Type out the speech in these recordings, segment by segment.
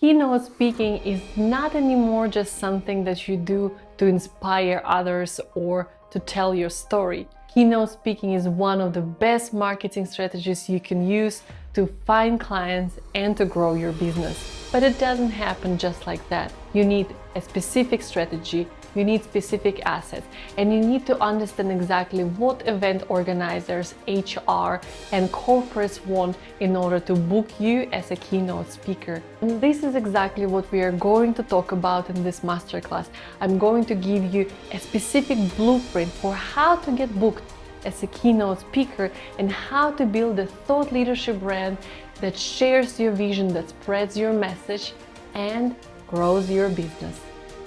Keynote speaking is not anymore just something that you do to inspire others or to tell your story. Keynote speaking is one of the best marketing strategies you can use to find clients and to grow your business. But it doesn't happen just like that. You need a specific strategy, you need specific assets, and you need to understand exactly what event organizers, HR, and corporates want in order to book you as a keynote speaker. And this is exactly what we are going to talk about in this masterclass. I'm going to give you a specific blueprint for how to get booked as a keynote speaker and how to build a thought leadership brand that shares your vision, that spreads your message, and grows your business.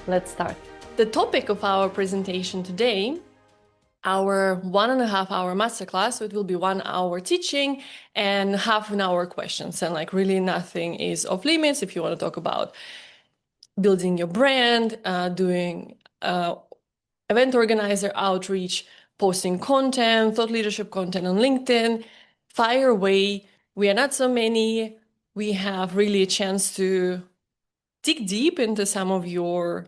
Let's start. The topic of our presentation today, our 1.5 hour masterclass, so it will be 1 hour teaching and half an hour questions. And like really nothing is off limits if you want to talk about building your brand, doing event organizer outreach, posting content, thought leadership content on LinkedIn. Fire away. We are not so many. We have really a chance to dig deep into some of your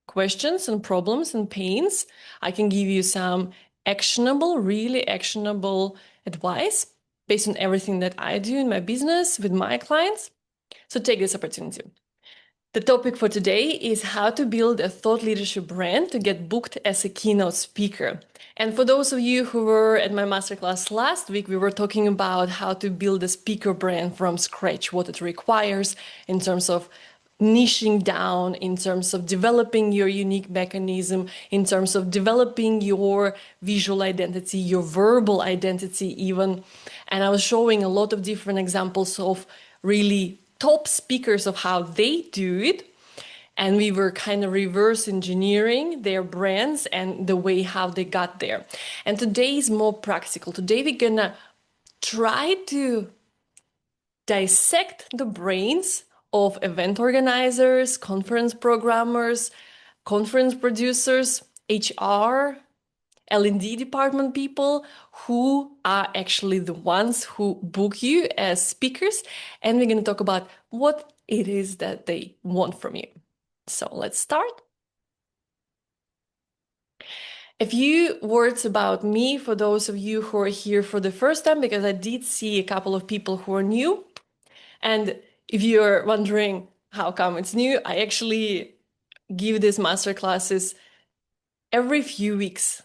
questions and problems and pains. I can give you some actionable, really actionable advice based on everything that I do in my business with my clients. So take this opportunity. The topic for today is how to build a thought leadership brand to get booked as a keynote speaker. And for those of you who were at my masterclass last week, we were talking about how to build a speaker brand from scratch, what it requires in terms of niching down, in terms of developing your unique mechanism, in terms of developing your visual identity, your verbal identity even. And I was showing a lot of different examples of really top speakers of how they do it. And we were kind of reverse engineering their brands and the way how they got there. And today is more practical. Today we're gonna try to dissect the brains of event organizers, conference programmers, conference producers, HR, L&D department people who are actually the ones who book you as speakers. And we're going to talk about what it is that they want from you. So let's start. A few words about me for those of you who are here for the first time, because I did see a couple of people who are new. And if you're wondering how come it's new, I actually give these masterclasses every few weeks.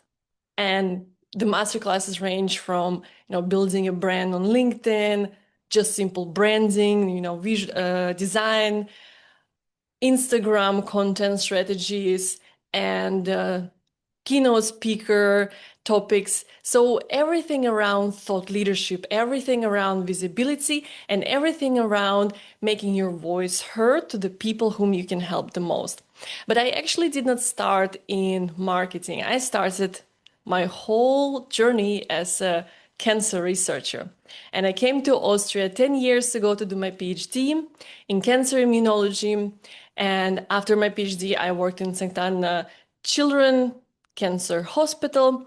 And the masterclasses range from, building a brand on LinkedIn, just simple branding, visual design, Instagram content strategies, and keynote speaker topics. So everything around thought leadership, everything around visibility, and everything around making your voice heard to the people whom you can help the most. But I actually did not start in marketing. I started my whole journey as a cancer researcher. And I came to Austria 10 years ago to do my PhD in cancer immunology. And after my PhD, I worked in St. Anna Children Cancer Hospital.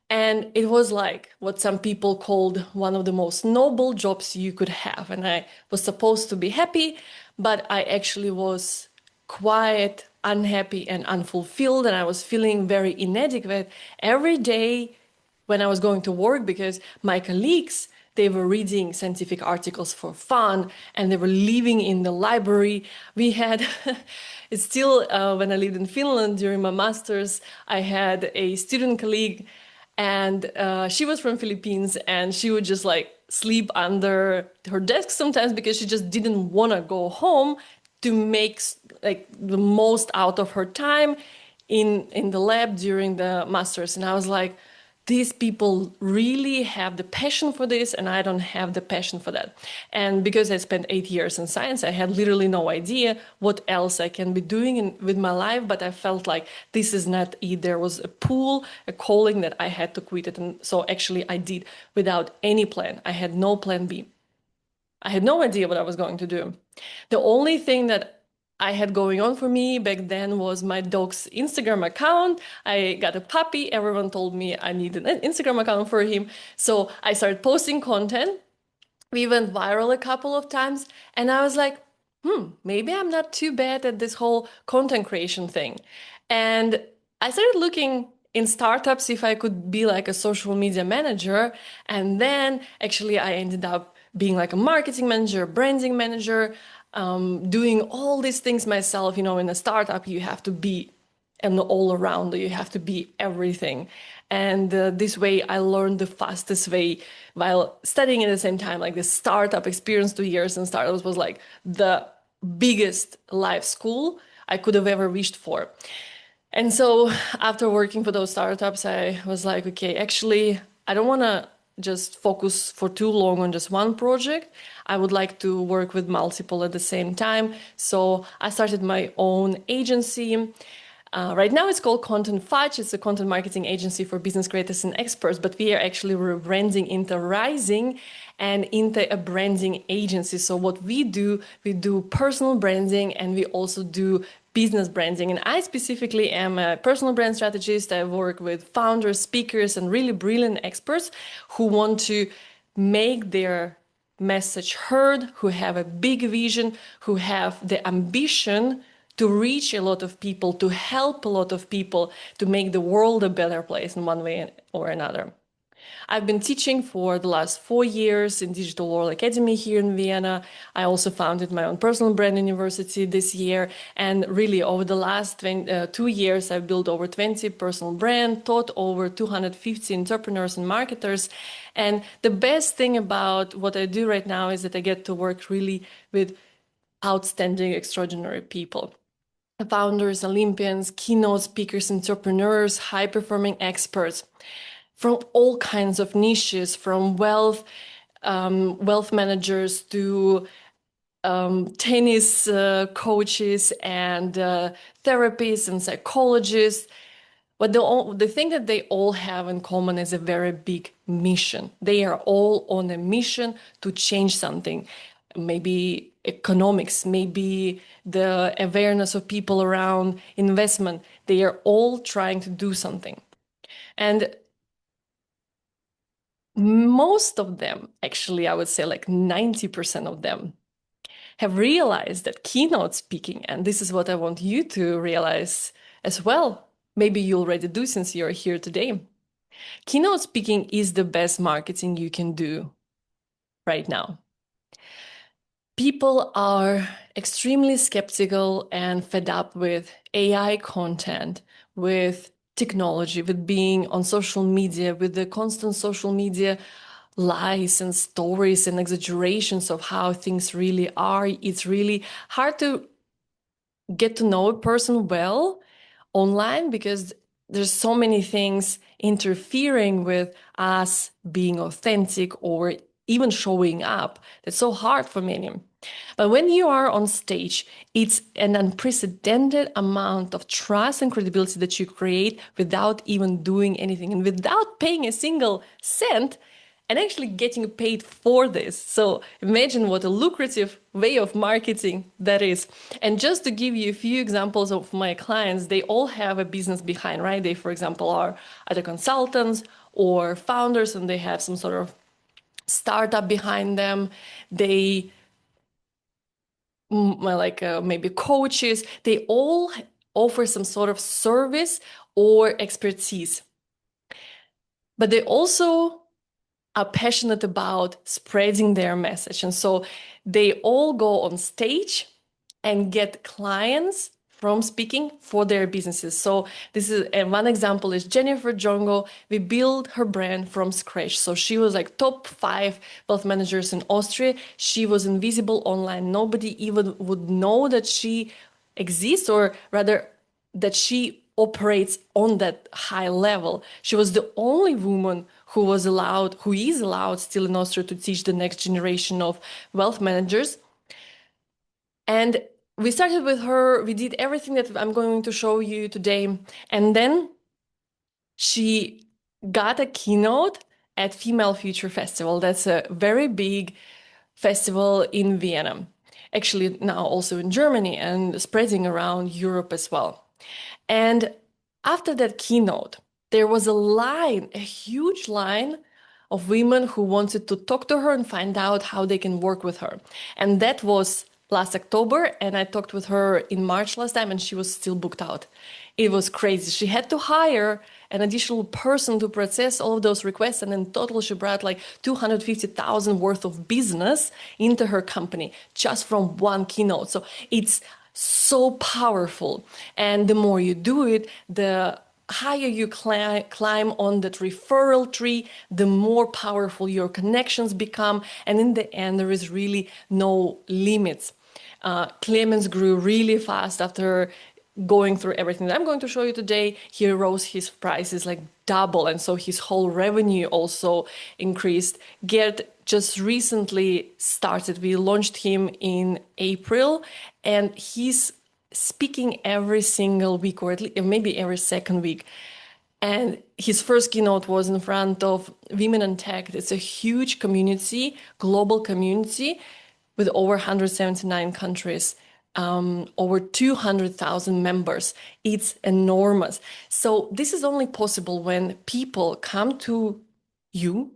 And it was like what some people called one of the most noble jobs you could have. And I was supposed to be happy, but I actually was quite unhappy and unfulfilled, and I was feeling very inadequate every day when I was going to work, because my colleagues, they were reading scientific articles for fun and they were living in the library. We had, it's still, when I lived in Finland during my master's, I had a student colleague, and she was from Philippines, and she would just like sleep under her desk sometimes because she just didn't want to go home to make like the most out of her time in the lab during the masters. And I was like, these people really have the passion for this, and I don't have the passion for that. And because I spent 8 years in science, I had literally no idea what else I can be doing with my life, but I felt like this is not it. There was a pull, a calling that I had to quit it. And so actually I did without any plan. I had no plan B. I had no idea what I was going to do. The only thing that I had going on for me back then was my dog's Instagram account. I got a puppy. Everyone told me I needed an Instagram account for him. So I started posting content. We went viral a couple of times, and I was like, maybe I'm not too bad at this whole content creation thing. And I started looking in startups if I could be like a social media manager. And then actually I ended up being like a marketing manager, branding manager, doing all these things myself. You know, in a startup, you have to be an all around, you have to be everything. And this way I learned the fastest way while studying at the same time. Like the startup experience, 2 years in startups was like the biggest life school I could have ever wished for. And so after working for those startups, I was like, okay, actually, I don't want to just focus for too long on just one project. I would like to work with multiple at the same time. So I started my own agency. Right now it's called Content Fudge. It's a content marketing agency for business creators and experts, but we are actually rebranding into Rising and into a branding agency. So what we do personal branding, and we also do business branding. And I specifically am a personal brand strategist. I work with founders, speakers, and really brilliant experts who want to make their message heard, who have a big vision, who have the ambition to reach a lot of people, to help a lot of people, to make the world a better place in one way or another. I've been teaching for the last 4 years in Digital World Academy here in Vienna. I also founded my own personal brand university this year. And really over the last 2 years, I've built over 20 personal brands, taught over 250 entrepreneurs and marketers. And the best thing about what I do right now is that I get to work really with outstanding, extraordinary people. Founders, Olympians, keynote speakers, entrepreneurs, high-performing experts from all kinds of niches, from wealth managers to tennis coaches and therapists and psychologists. But the thing that they all have in common is a very big mission. They are all on a mission to change something. Maybe economics, maybe the awareness of people around investment. They are all trying to do something. And most of them, actually, I would say like 90% of them, have realized that keynote speaking, and this is what I want you to realize as well. Maybe you already do since you're here today. Keynote speaking is the best marketing you can do right now. People are extremely skeptical and fed up with AI content, with technology, with being on social media, with the constant social media lies and stories and exaggerations of how things really are. It's really hard to get to know a person well online because there's so many things interfering with us being authentic or even showing up. That's so hard for many. But when you are on stage, it's an unprecedented amount of trust and credibility that you create without even doing anything and without paying a single cent and actually getting paid for this. So imagine what a lucrative way of marketing that is. And just to give you a few examples of my clients, they all have a business behind, right? They, for example, are either consultants or founders, and they have some sort of startup behind them. They maybe coaches. They all offer some sort of service or expertise. But they also are passionate about spreading their message. And so they all go on stage and get clients from speaking for their businesses. So this is one example is Jennifer Jongo. We built her brand from scratch. So she was like top 5 wealth managers in Austria. She was invisible online. Nobody even would know that she exists, or rather that she operates on that high level. She was the only woman who is allowed still in Austria to teach the next generation of wealth managers. And we started with her. We did everything that I'm going to show you today. And then she got a keynote at Female Future Festival. That's a very big festival in Vienna. Actually, now also in Germany and spreading around Europe as well. And after that keynote, there was a huge line of women who wanted to talk to her and find out how they can work with her. And that was last October, and I talked with her in March last time, and she was still booked out. It was crazy. She had to hire an additional person to process all of those requests, and in total, she brought like 250,000 worth of business into her company just from one keynote. So it's so powerful, and the more you do it, the higher you climb on that referral tree, the more powerful your connections become. And in the end, there is really no limits. Clemens grew really fast after going through everything that I'm going to show you today. He rose his prices like double, and so his whole revenue also increased. Gerd just recently started. We launched him in April, and he's speaking every single week, or at least maybe every second week. And his first keynote was in front of Women in Tech. It's a huge community, global community, with over 179 countries, over 200,000 members. It's enormous. So this is only possible when people come to you,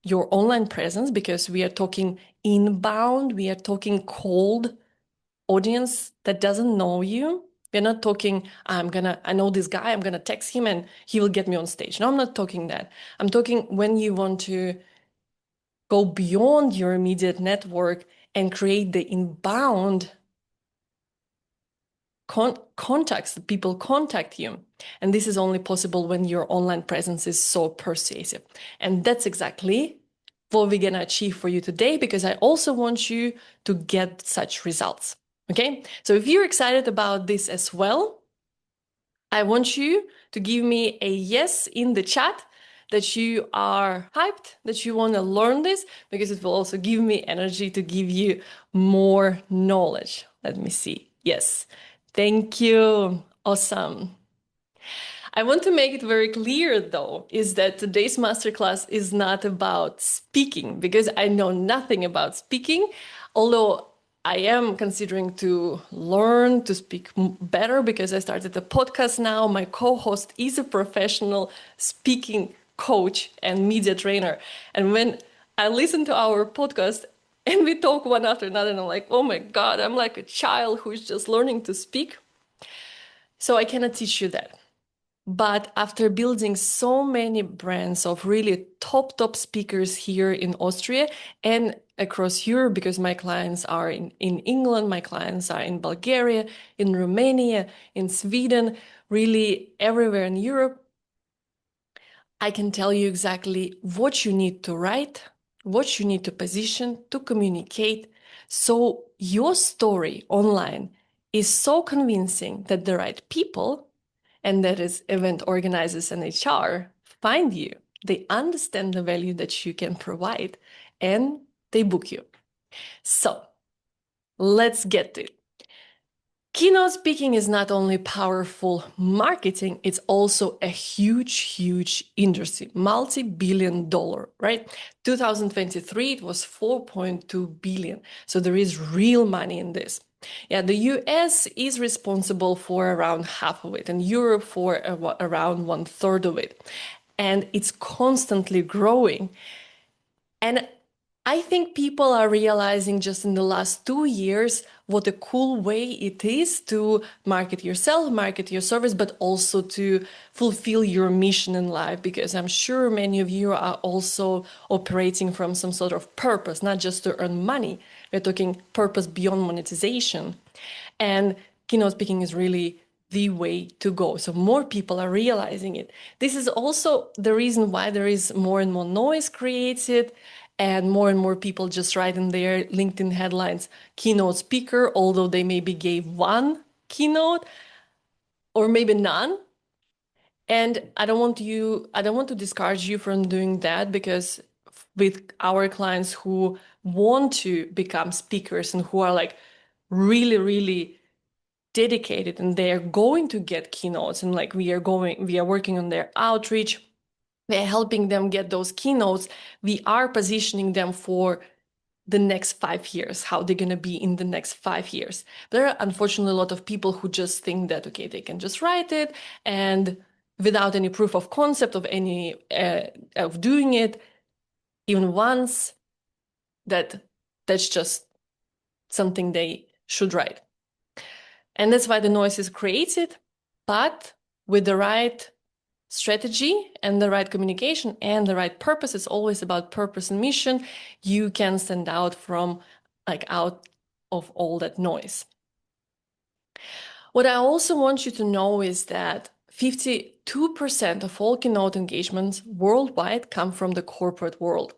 your online presence, because we are talking inbound, we are talking cold audience that doesn't know you. We're not talking, I know this guy, I'm gonna text him and he will get me on stage. No, I'm not talking that. I'm talking when you want to go beyond your immediate network and create the inbound contacts, people contact you. And this is only possible when your online presence is so persuasive. And that's exactly what we're gonna achieve for you today, because I also want you to get such results. Okay, so if you're excited about this as well, I want you to give me a yes in the chat that you are hyped, that you want to learn this, because it will also give me energy to give you more knowledge. Let me see. Yes. Thank you. Awesome. I want to make it very clear, though, is that today's masterclass is not about speaking, because I know nothing about speaking, although I am considering to learn to speak better because I started a podcast now. My co-host is a professional speaking coach and media trainer. And when I listen to our podcast and we talk one after another, and I'm like, oh my God, I'm like a child who's just learning to speak. So I cannot teach you that. But after building so many brands of really top speakers here in Austria and across Europe, because my clients are in England, my clients are in Bulgaria, in Romania, in Sweden, really everywhere in Europe, I can tell you exactly what you need to write, what you need to position, to communicate. So your story online is so convincing that the right people, and that is event organizers and HR, find you. They understand the value that you can provide and they book you. So let's get to it. Keynote speaking is not only powerful marketing, it's also a huge industry, multi-billion dollar, right? 2023, it was 4.2 billion. So there is real money in this. Yeah, the US is responsible for around half of it, and Europe for around 1/3 of it. And it's constantly growing. And I think people are realizing just in the last 2 years what a cool way it is to market yourself, market your service, but also to fulfill your mission in life. Because I'm sure many of you are also operating from some sort of purpose, not just to earn money. We're talking purpose beyond monetization. And keynote speaking is really the way to go. So more people are realizing it. This is also the reason why there is more and more noise created, and more people just write in their LinkedIn headlines, keynote speaker, although they maybe gave one keynote or maybe none. And I don't want to discourage you from doing that, because with our clients who want to become speakers and who are like really dedicated and they are going to get keynotes, and like we are working on their outreach, we're helping them get those keynotes. We are positioning them for the next 5 years, how they're going to be in the next 5 years. There are unfortunately a lot of people who just think that, okay, they can just write it, and without any proof of concept of any of doing it even once, that's just something they should write. And that's why the noise is created, but with the right strategy and the right communication and the right purpose, it's always about purpose and mission, you can stand out from out of all that noise. What I also want you to know is that 52% of all Keynote engagements worldwide come from the corporate world.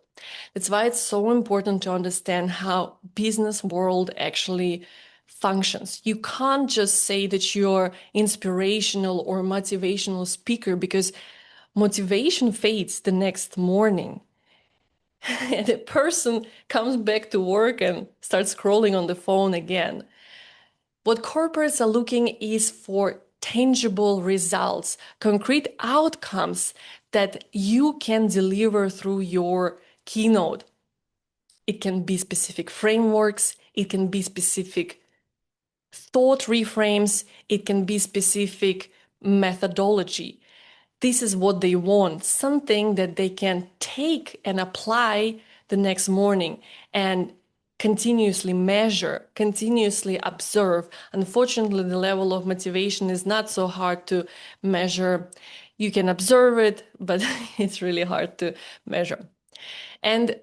That's why it's so important to understand how business world actually functions. You can't just say that you're inspirational or motivational speaker, because motivation fades the next morning. And the person comes back to work and starts scrolling on the phone again. What corporates are looking is for tangible results, concrete outcomes that you can deliver through your keynote. It can be specific frameworks, it can be specific thought reframes, it can be specific methodology. This is what they want, something that they can take and apply the next morning and continuously measure, continuously observe. Unfortunately, the level of motivation is not so hard to measure. You can observe it, but it's really hard to measure. And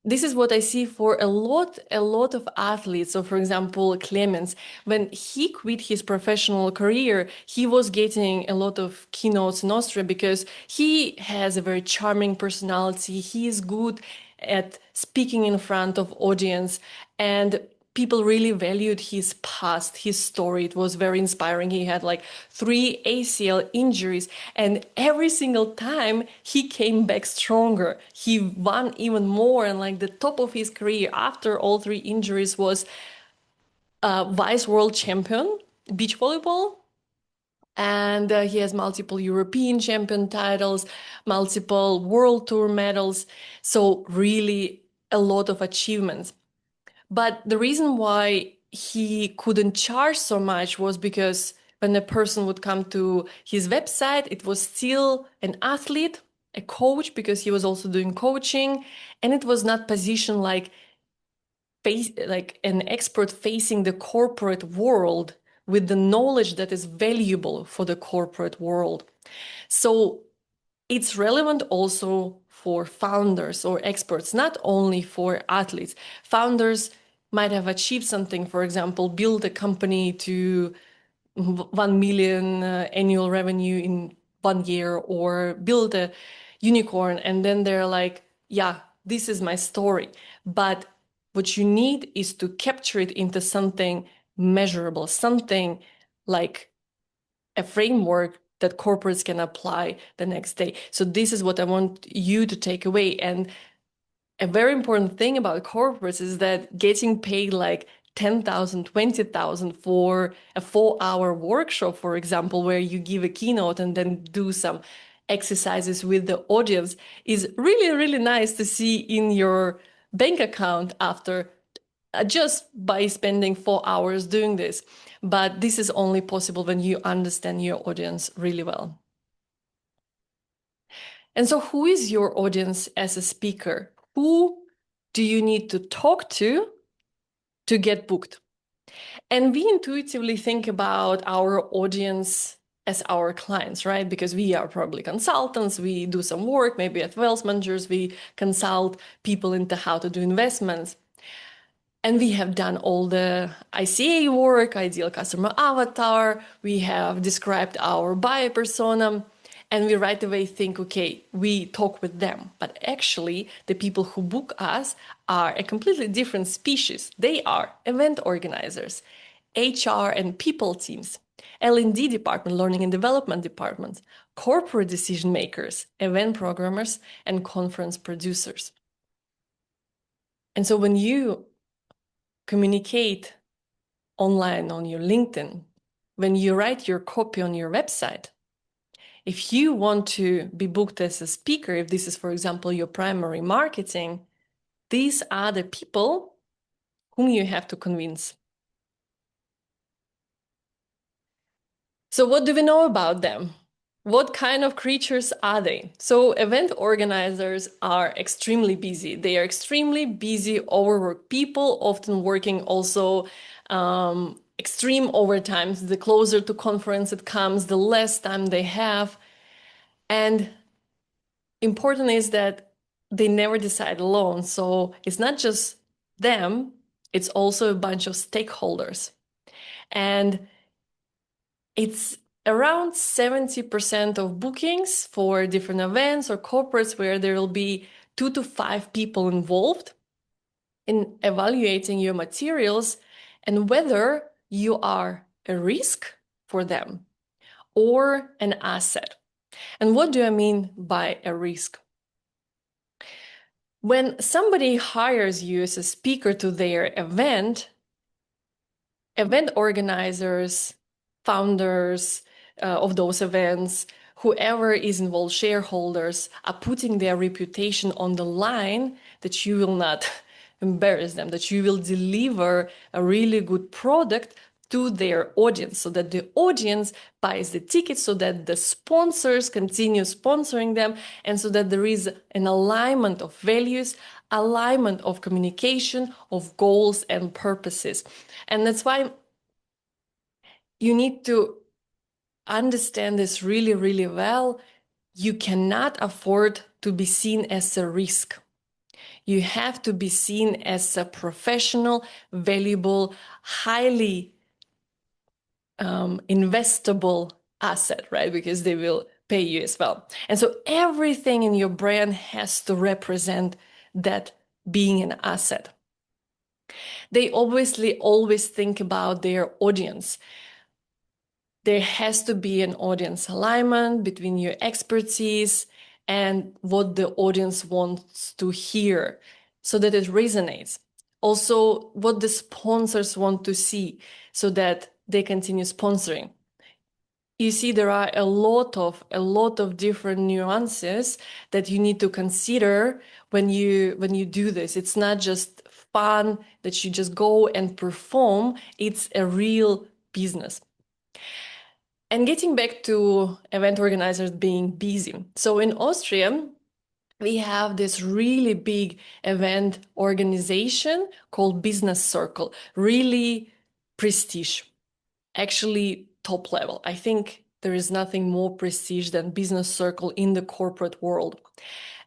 this is what I see for a lot of athletes. So for example, Clemens, when he quit his professional career, he was getting a lot of keynotes in Austria because he has a very charming personality. He is good at speaking in front of audience, and people really valued his past, his story. It was very inspiring. He had like 3 ACL injuries, and every single time he came back stronger. He won even more, and like the top of his career after all 3 injuries was vice world champion beach volleyball. And he has multiple European champion titles, multiple world tour medals. So really a lot of achievements. But the reason why he couldn't charge so much was because when a person would come to his website, it was still an athlete, a coach, because he was also doing coaching, and it was not positioned like an expert facing the corporate world with the knowledge that is valuable for the corporate world. So it's relevant also for founders or experts, not only for athletes. Founders might have achieved something, for example, build a company to 1 million annual revenue in 1 year, or build a unicorn, and then they're like, yeah, this is my story. But what you need is to capture it into something measurable, something like a framework that corporates can apply the next day. So this is what I want you to take away. And a very important thing about corporates is that getting paid like 10,000, 20,000 for a 4-hour workshop, for example, where you give a keynote and then do some exercises with the audience, is really, really nice to see in your bank account after just by spending 4 hours doing this. But this is only possible when you understand your audience really well. And so who is your audience as a speaker? Who do you need to talk to get booked? And we intuitively think about our audience as our clients, right? Because we are probably consultants, we do some work, maybe at wealth managers, we consult people into how to do investments. And we have done all the ICA work, ideal customer avatar, we have described our buyer persona, and we right away think, okay, we talk with them. But actually, the people who book us are a completely different species. They are event organizers, HR and people teams, L&D department, learning and development departments, corporate decision makers, event programmers, and conference producers. And so when you communicate online on your LinkedIn, when you write your copy on your website, if you want to be booked as a speaker, if this is, for example, your primary marketing, these are the people whom you have to convince. So what do we know about them? What kind of creatures are they? So event organizers are extremely busy. They are extremely busy, overworked people, often working also extreme overtimes. The closer to conference it comes, the less time they have. And important is that they never decide alone. So it's not just them, it's also a bunch of stakeholders. And it's around 70% of bookings for different events or corporates where there will be 2 to 5 people involved in evaluating your materials and whether you are a risk for them or an asset. And what do I mean by a risk? When somebody hires you as a speaker to their event organizers, founders of those events, whoever is involved, shareholders, are putting their reputation on the line that you will not embarrass them, that you will deliver a really good product to their audience so that the audience buys the ticket, so that the sponsors continue sponsoring them, and so that there is an alignment of values, alignment of communication, of goals and purposes. And that's why you need to understand this really, really well. You cannot afford to be seen as a risk. You have to be seen as a professional, valuable, highly investable asset, right? Because they will pay you as well. And so everything in your brand has to represent that being an asset. They obviously always think about their audience. There has to be an audience alignment between your expertise and what the audience wants to hear so that it resonates. Also, what the sponsors want to see so that they continue sponsoring. You see, there are a lot of different nuances that you need to consider when you do this. It's not just fun that you just go and perform. It's a real business. And getting back to event organizers being busy. So in Austria, we have this really big event organization called Business Circle, really prestige, actually top level. I think there is nothing more prestige than Business Circle in the corporate world.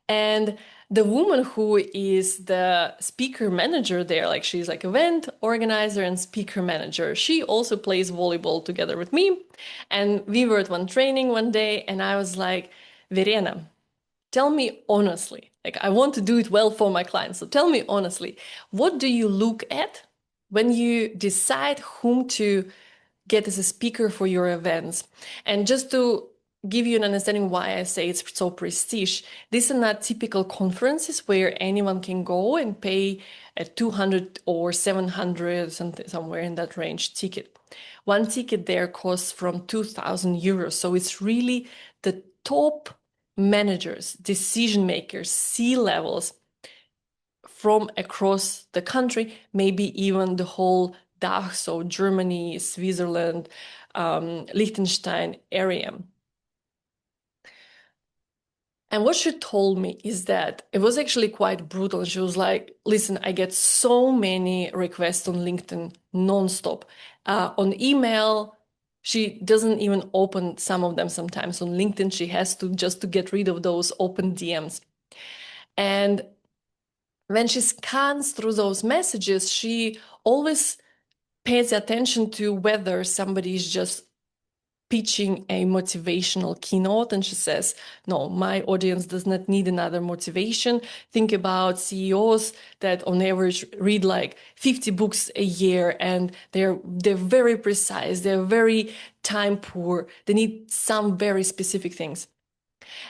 And the woman who is the speaker manager there, like she's like event organizer and speaker manager, she also plays volleyball together with me. And we were at one training one day and I was like, Verena, tell me honestly, like I want to do it well for my clients. So tell me honestly, what do you look at when you decide whom to get as a speaker for your events? And just to give you an understanding why I say it's so prestige, these are not typical conferences where anyone can go and pay a 200 or 700, somewhere in that range ticket. One ticket there costs from 2,000 euros. So it's really the top managers, decision makers, C-levels from across the country, maybe even the whole DACH, so Germany, Switzerland, Liechtenstein area. And what she told me is that it was actually quite brutal. She was like, listen, I get so many requests on LinkedIn nonstop. On email, she doesn't even open some of them sometimes. On LinkedIn, she has to just to get rid of those open DMs. And when she scans through those messages, she always pays attention to whether somebody is just pitching a motivational keynote, and she says, no, my audience does not need another motivation. Think about CEOs that on average read like 50 books a year, and they're very precise, they're very time poor, they need some very specific things.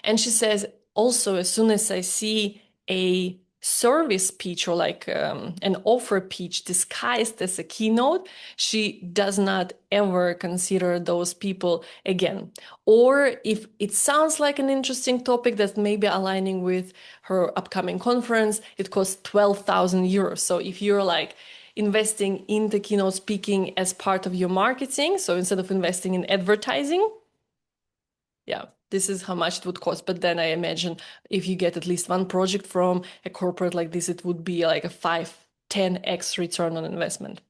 And she says also, as soon as I see a service pitch or like an offer pitch disguised as a keynote, she does not ever consider those people again. Or if it sounds like an interesting topic that may be aligning with her upcoming conference, it costs 12,000 euros. So if you're like investing in the keynote speaking as part of your marketing, so instead of investing in advertising, yeah, this is how much it would cost. But then I imagine if you get at least one project from a corporate like this, it would be like a 5-10x return on investment.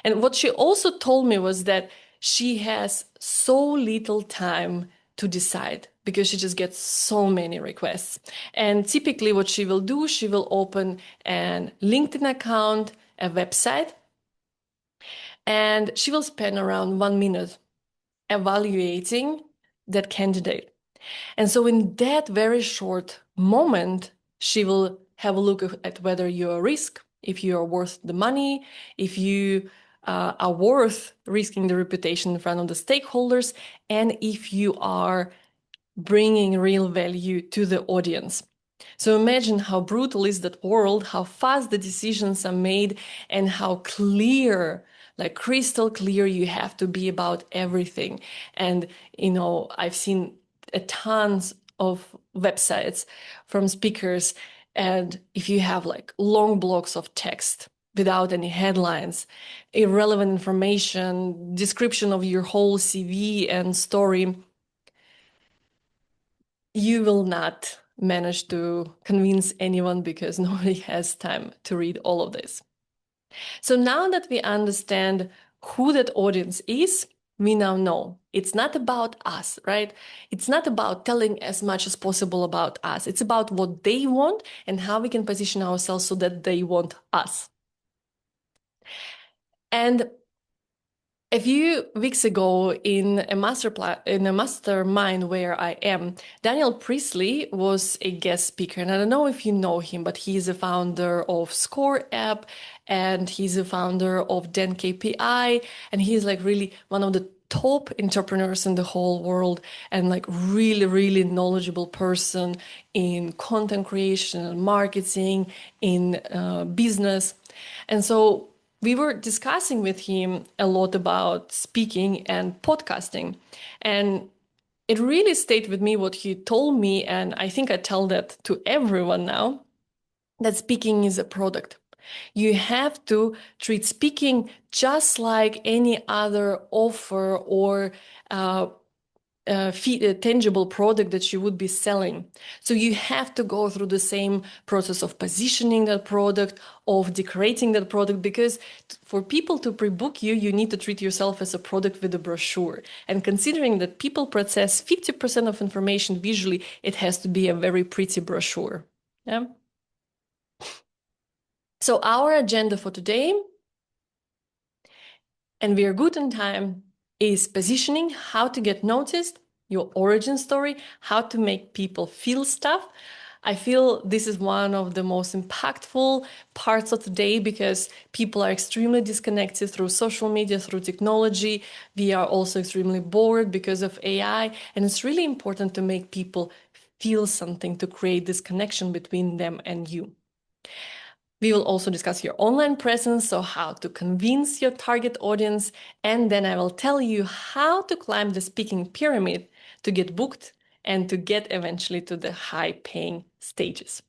And what she also told me was that she has so little time to decide because she just gets so many requests. And typically what she will do, she will open a LinkedIn account, a website, and she will spend around 1 minute evaluating that candidate. And so in that very short moment, she will have a look at whether you're a risk, if you are worth the money, if you are worth risking the reputation in front of the stakeholders, and if you are bringing real value to the audience. So imagine how brutal is that world, how fast the decisions are made, and how clear, like crystal clear, you have to be about everything. And, I've seen tons of websites from speakers, and if you have like long blocks of text without any headlines, irrelevant information, description of your whole CV and story, you will not manage to convince anyone because nobody has time to read all of this. So now that we understand who that audience is, we now know it's not about us, right? It's not about telling as much as possible about us. It's about what they want and how we can position ourselves so that they want us. And a few weeks ago in a mastermind where I am, Daniel Priestley was a guest speaker. And I don't know if you know him, but he's a founder of Score app and he's a founder of Den KPI. And he's like really one of the top entrepreneurs in the whole world and like really, really knowledgeable person in content creation, marketing, in business. And so we were discussing with him a lot about speaking and podcasting. And it really stayed with me what he told me. And I think I tell that to everyone now, that speaking is a product. You have to treat speaking just like any other offer or tangible product that you would be selling. So you have to go through the same process of positioning that product, of decorating that product, because for people to pre-book you, you need to treat yourself as a product with a brochure. And considering that people process 50% of information visually, it has to be a very pretty brochure. Yeah. So our agenda for today, and we are good on time, is positioning, how to get noticed, your origin story, how to make people feel stuff. I feel this is one of the most impactful parts of today because people are extremely disconnected through social media, through technology. We are also extremely bored because of AI. And it's really important to make people feel something, to create this connection between them and you. We will also discuss your online presence, so how to convince your target audience, and then I will tell you how to climb the speaking pyramid to get booked and to get eventually to the high-paying stages.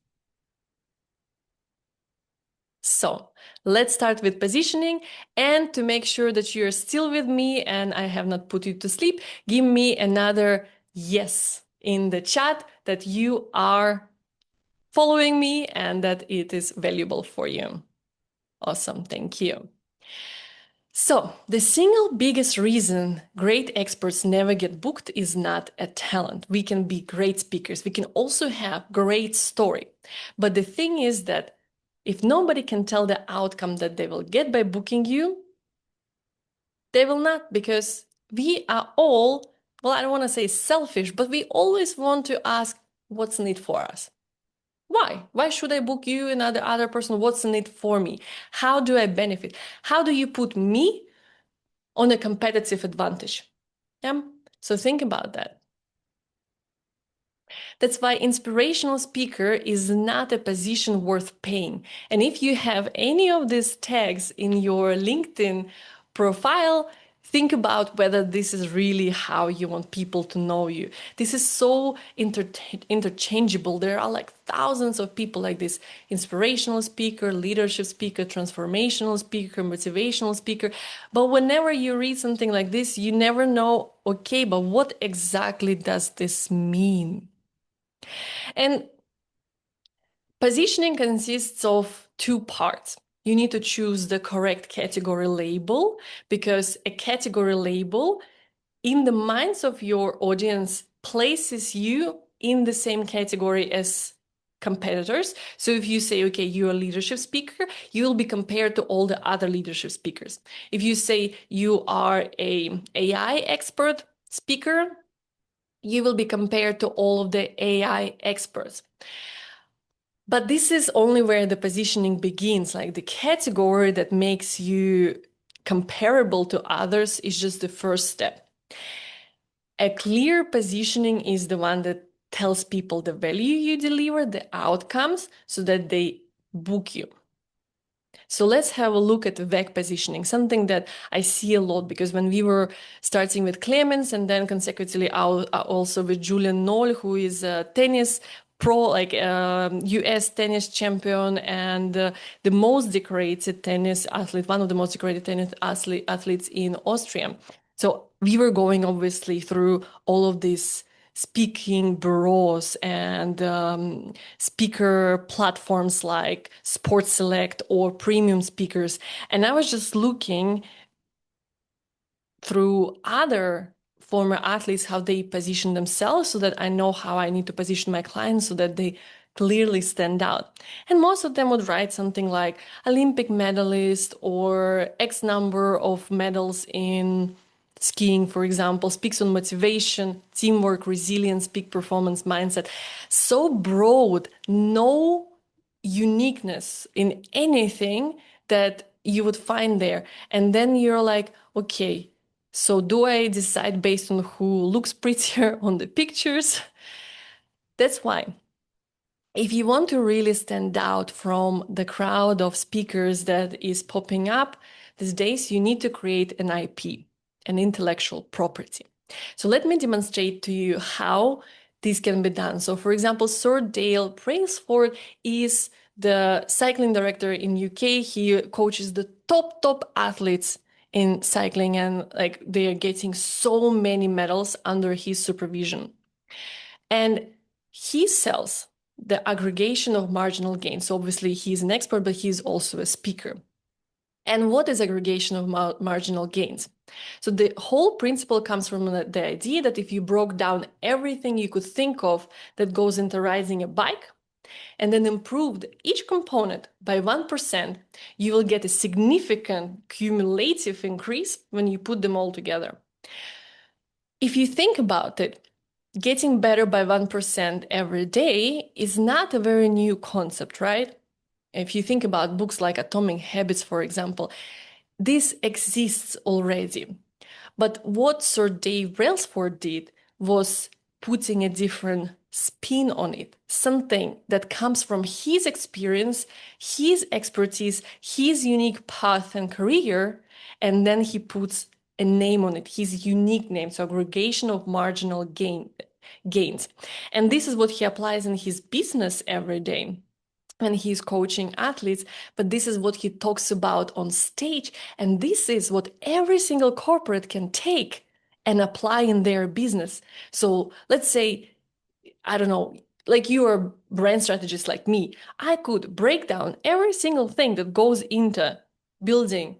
So let's start with positioning, and to make sure that you're still with me and I have not put you to sleep, give me another yes in the chat that you are following me and that it is valuable for you. Awesome, thank you. So the single biggest reason great experts never get booked is not a talent. We can be great speakers. We can also have great story. But the thing is that if nobody can tell the outcome that they will get by booking you, they will not, because we are all, well, I don't want to say selfish, but we always want to ask what's in it for us. Why? Why should I book you and other person? What's in it for me? How do I benefit? How do you put me on a competitive advantage? Yeah. So think about that. That's why inspirational speaker is not a position worth paying. And if you have any of these tags in your LinkedIn profile, Think about whether this is really how you want people to know you. This is so interchangeable. There are like thousands of people like this: inspirational speaker, leadership speaker, transformational speaker, motivational speaker. But whenever you read something like this, you never know, okay, but what exactly does this mean? And positioning consists of two parts. You need to choose the correct category label, because a category label in the minds of your audience places you in the same category as competitors. So if you say, okay, you're a leadership speaker, you'll be compared to all the other leadership speakers. If you say you are a AI expert speaker, you will be compared to all of the AI experts. But this is only where the positioning begins. Like, the category that makes you comparable to others is just the first step. A clear positioning is the one that tells people the value you deliver, the outcomes, so that they book you. So let's have a look at the VEC positioning, something that I see a lot, because when we were starting with Clemens and then consecutively also with Julian Noll, who is a tennis pro, like US tennis champion and the most decorated tennis athlete, one of the most decorated tennis athletes in Austria. So we were going obviously through all of these speaking bureaus and speaker platforms like Sports Select or Premium Speakers. And I was just looking through other former athletes, how they position themselves, so that I know how I need to position my clients so that they clearly stand out. And most of them would write something like Olympic medalist or X number of medals in skiing, for example, speaks on motivation, teamwork, resilience, peak performance mindset. So broad, no uniqueness in anything that you would find there. And then you're like, okay, so do I decide based on who looks prettier on the pictures? That's why. If you want to really stand out from the crowd of speakers that is popping up these days, you need to create an IP, an intellectual property. So let me demonstrate to you how this can be done. So for example, Sir Dale Brailsford is the cycling director in UK. He coaches the top athletes in cycling, and like, they are getting so many medals under his supervision. And he sells the aggregation of marginal gains. So obviously he's an expert, but he's also a speaker. And what is aggregation of marginal gains? So the whole principle comes from the idea that if you broke down everything you could think of that goes into riding a bike, and then improved each component by 1%, you will get a significant cumulative increase when you put them all together. If you think about it, getting better by 1% every day is not a very new concept, right? If you think about books like Atomic Habits, for example, this exists already. But what Sir Dave Brailsford did was putting a different spin on it, something that comes from his experience, his expertise, his unique path and career, and then he puts a name on it, his unique name, so aggregation of marginal gains. And this is what he applies in his business every day when he's coaching athletes, but this is what he talks about on stage. And this is what every single corporate can take and apply in their business. So let's say, I don't know, like you are a brand strategist like me, I could break down every single thing that goes into building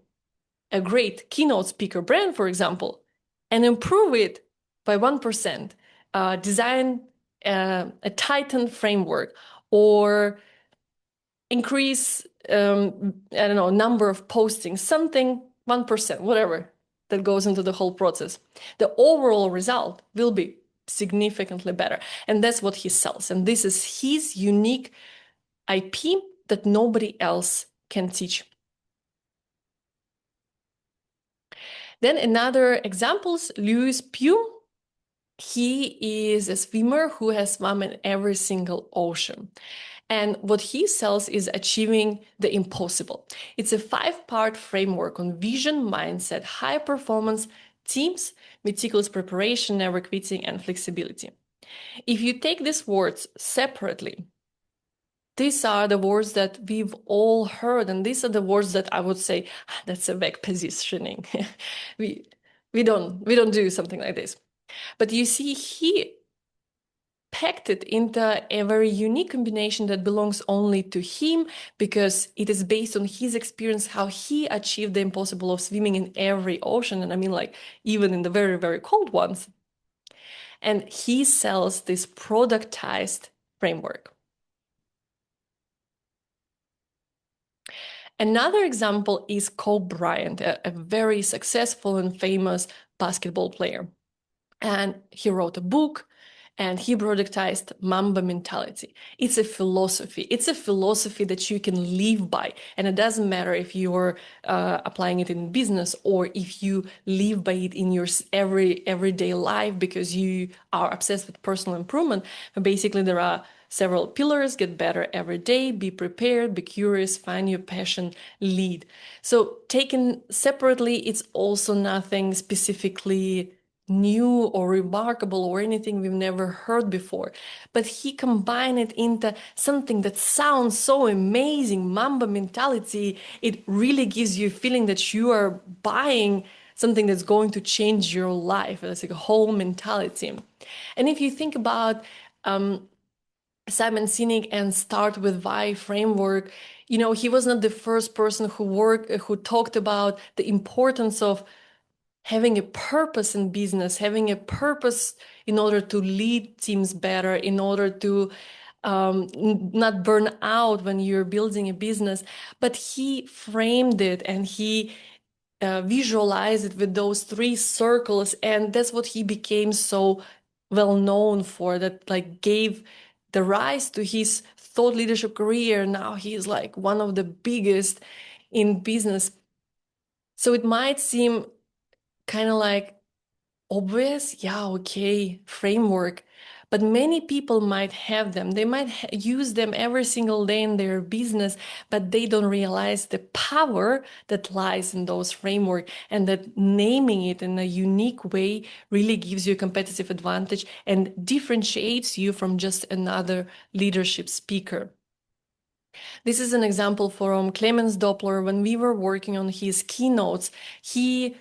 a great keynote speaker brand, for example, and improve it by 1%, design a Titan framework, or increase, I don't know, number of postings, something, 1%, whatever, that goes into the whole process. The overall result will be significantly better. And that's what he sells. And this is his unique IP that nobody else can teach. Then another examples, Lewis Pugh. He is a swimmer who has swum in every single ocean. And what he sells is achieving the impossible. It's a 5-part framework on vision, mindset, high performance, teams, meticulous preparation, never quitting, and flexibility. If you take these words separately, these are the words that we've all heard, and these are the words that I would say, that's a vague positioning. we don't do something like this. But you see, he packed it into a very unique combination that belongs only to him, because it is based on his experience, how he achieved the impossible of swimming in every ocean. And I mean, like, even in the very, very cold ones. And he sells this productized framework. Another example is Kobe Bryant, a very successful and famous basketball player. And he wrote a book and he productized Mamba mentality. It's a philosophy. It's a philosophy that you can live by. And it doesn't matter if you're applying it in business or if you live by it in your everyday life because you are obsessed with personal improvement. But basically, there are several pillars: get better every day, be prepared, be curious, find your passion, lead. So taken separately, it's also nothing specifically new or remarkable or anything we've never heard before. But he combined it into something that sounds so amazing, Mamba mentality. It really gives you a feeling that you are buying something that's going to change your life. It's like a whole mentality. And if you think about Simon Sinek and Start with Why framework, you know, he was not the first person who talked about the importance of having a purpose in business, having a purpose in order to lead teams better, in order to not burn out when you're building a business. But he framed it and he visualized it with those 3 circles. And that's what he became so well known for, that like gave the rise to his thought leadership career. Now he's like one of the biggest in business. So it might seem kind of like obvious, yeah, okay, framework. But many people might have them. They might use them every single day in their business, but they don't realize the power that lies in those framework, and that naming it in a unique way really gives you a competitive advantage and differentiates you from just another leadership speaker. This is an example from Clemens Doppler. When we were working on his keynotes, he,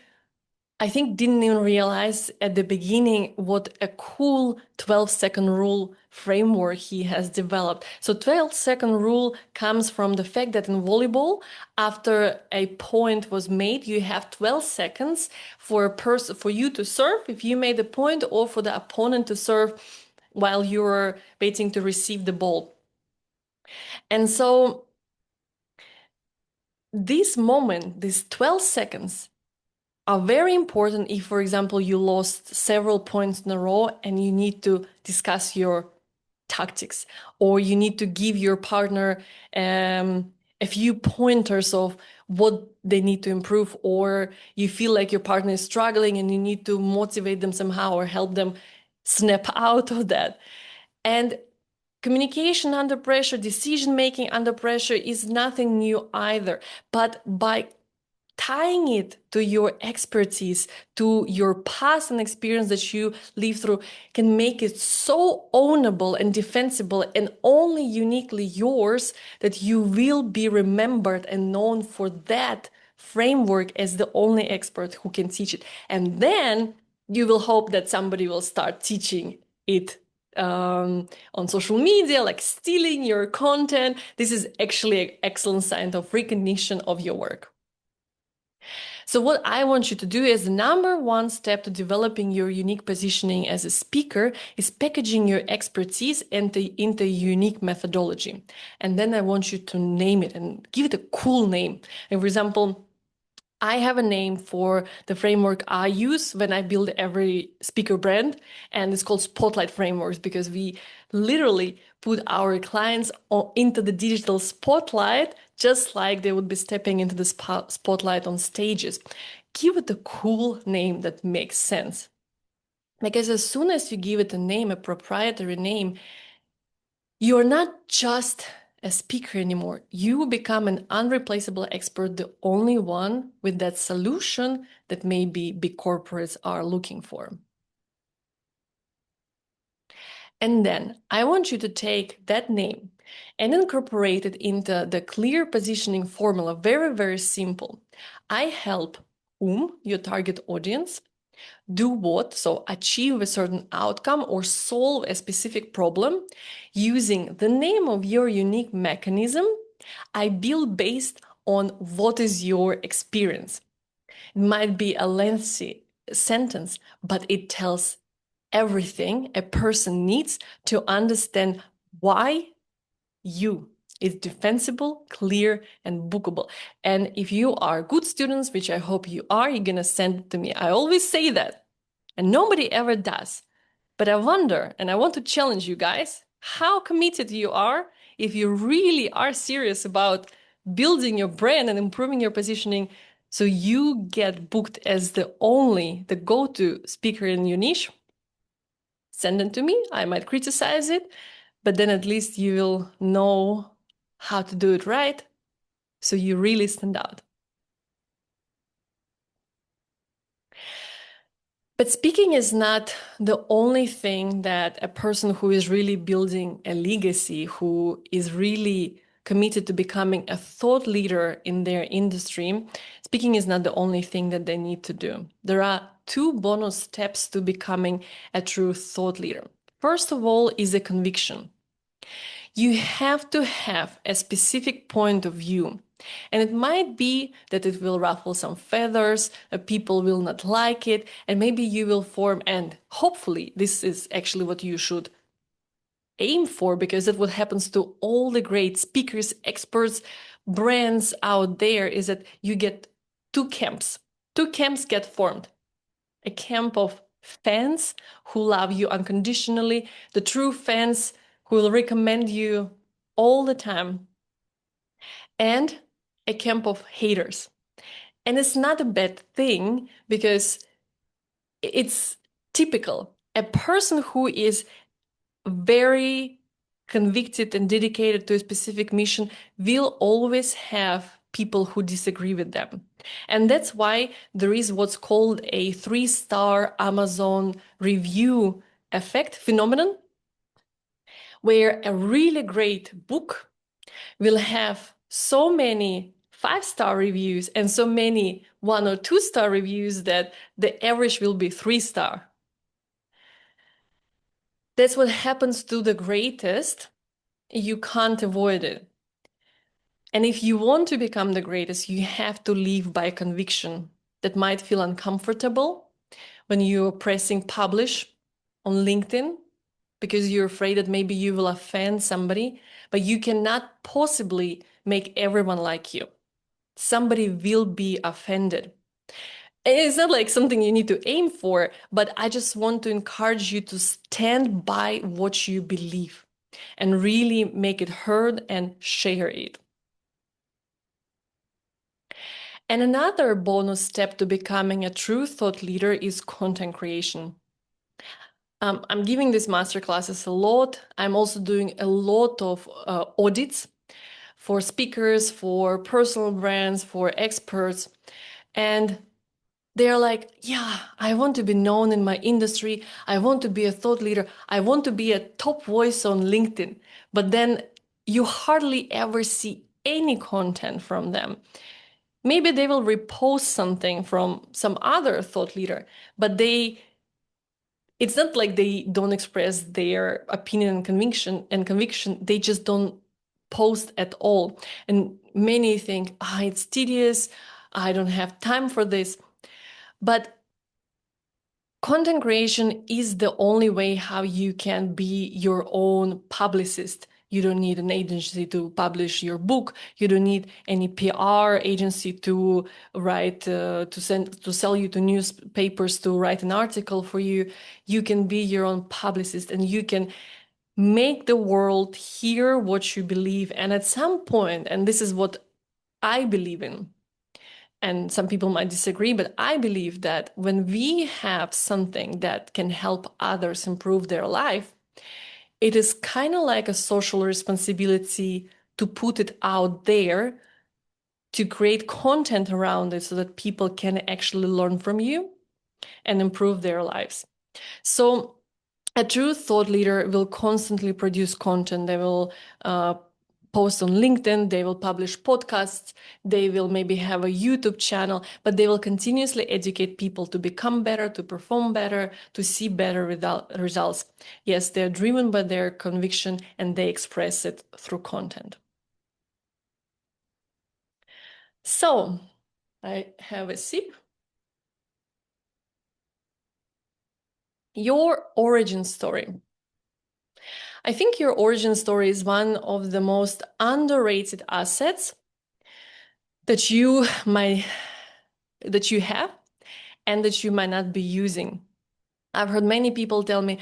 I think, didn't even realize at the beginning what a cool 12-second rule framework he has developed. So 12-second rule comes from the fact that in volleyball, after a point was made, you have 12 seconds for you to serve if you made a point, or for the opponent to serve while you're waiting to receive the ball. And so this moment, these 12 seconds, are very important if, for example, you lost several points in a row and you need to discuss your tactics, or you need to give your partner a few pointers of what they need to improve, or you feel like your partner is struggling and you need to motivate them somehow or help them snap out of that. And communication under pressure, decision making under pressure is nothing new either. But by tying it to your expertise, to your past and experience that you live through, can make it so ownable and defensible and only uniquely yours, that you will be remembered and known for that framework as the only expert who can teach it. And then you will hope that somebody will start teaching it on social media, like stealing your content. This is actually an excellent sign of recognition of your work. So what I want you to do is the number 1 step to developing your unique positioning as a speaker is packaging your expertise into a unique methodology. And then I want you to name it and give it a cool name. And for example, I have a name for the framework I use when I build every speaker brand, and it's called Spotlight Frameworks, because we literally put our clients into the digital spotlight, just like they would be stepping into the spotlight on stages. Give it a cool name that makes sense. Because as soon as you give it a name, a proprietary name, You're not just a speaker anymore. You become an unreplaceable expert, the only one with that solution that maybe big corporates are looking for. And then I want you to take that name and incorporate it into the clear positioning formula. Very, very simple. I help whom, your target audience, do what, so achieve a certain outcome or solve a specific problem using the name of your unique mechanism. I build based on what is your experience. It might be a lengthy sentence, but it tells everything a person needs to understand why you is defensible, clear, and bookable. And if you are good students, which I hope you are, you're gonna send it to me. I always say that, and nobody ever does. But I wonder, and I want to challenge you guys, how committed you are if you really are serious about building your brand and improving your positioning so you get booked as the go-to speaker in your niche. Send it to me. I might criticize it, but then at least you will know how to do it right so you really stand out. But speaking is not the only thing that a person who is really building a legacy, who is really committed to becoming a thought leader in their industry, speaking is not the only thing that they need to do. There are two bonus steps to becoming a true thought leader. First of all is a conviction. You have to have a specific point of view. And it might be that it will ruffle some feathers, people will not like it, and maybe you will form, and hopefully this is actually what you should aim for, because that's what happens to all the great speakers, experts, brands out there, is that you get two camps. Two camps get formed. A camp of fans who love you unconditionally, the true fans who will recommend you all the time, and a camp of haters. And it's not a bad thing because it's typical. A person who is very convicted and dedicated to a specific mission will always have people who disagree with them. And that's why there is what's called a 3-star Amazon review effect phenomenon, where a really great book will have so many 5-star reviews and so many 1 or 2-star reviews that the average will be 3-star. That's what happens to the greatest. You can't avoid it. And if you want to become the greatest, you have to live by conviction. That might feel uncomfortable when you're pressing publish on LinkedIn because you're afraid that maybe you will offend somebody, but you cannot possibly make everyone like you. Somebody will be offended. It's not like something you need to aim for, but I just want to encourage you to stand by what you believe and really make it heard and share it. And another bonus step to becoming a true thought leader is content creation. I'm giving these masterclasses a lot. I'm also doing a lot of audits for speakers, for personal brands, for experts. And they're like, yeah, I want to be known in my industry. I want to be a thought leader. I want to be a top voice on LinkedIn. But then you hardly ever see any content from them. Maybe they will repost something from some other thought leader, but it's not like they don't express their opinion and conviction. They just don't post at all. And many think, it's tedious. I don't have time for this. But content creation is the only way how you can be your own publicist. You don't need an agency to publish your book. You don't need any PR agency to write, to sell you to newspapers to write an article for you. You can be your own publicist and you can make the world hear what you believe. And at some point, and this is what I believe in, and some people might disagree, but I believe that when we have something that can help others improve their life, it is kind of like a social responsibility to put it out there, to create content around it so that people can actually learn from you and improve their lives. So a true thought leader will constantly produce content. They will post on LinkedIn, they will publish podcasts, they will maybe have a YouTube channel, but they will continuously educate people to become better, to perform better, to see better results. Yes, they're driven by their conviction and they express it through content. So I have a sip. Your origin story. I think your origin story is one of the most underrated assets that you have and that you might not be using. I've heard many people tell me,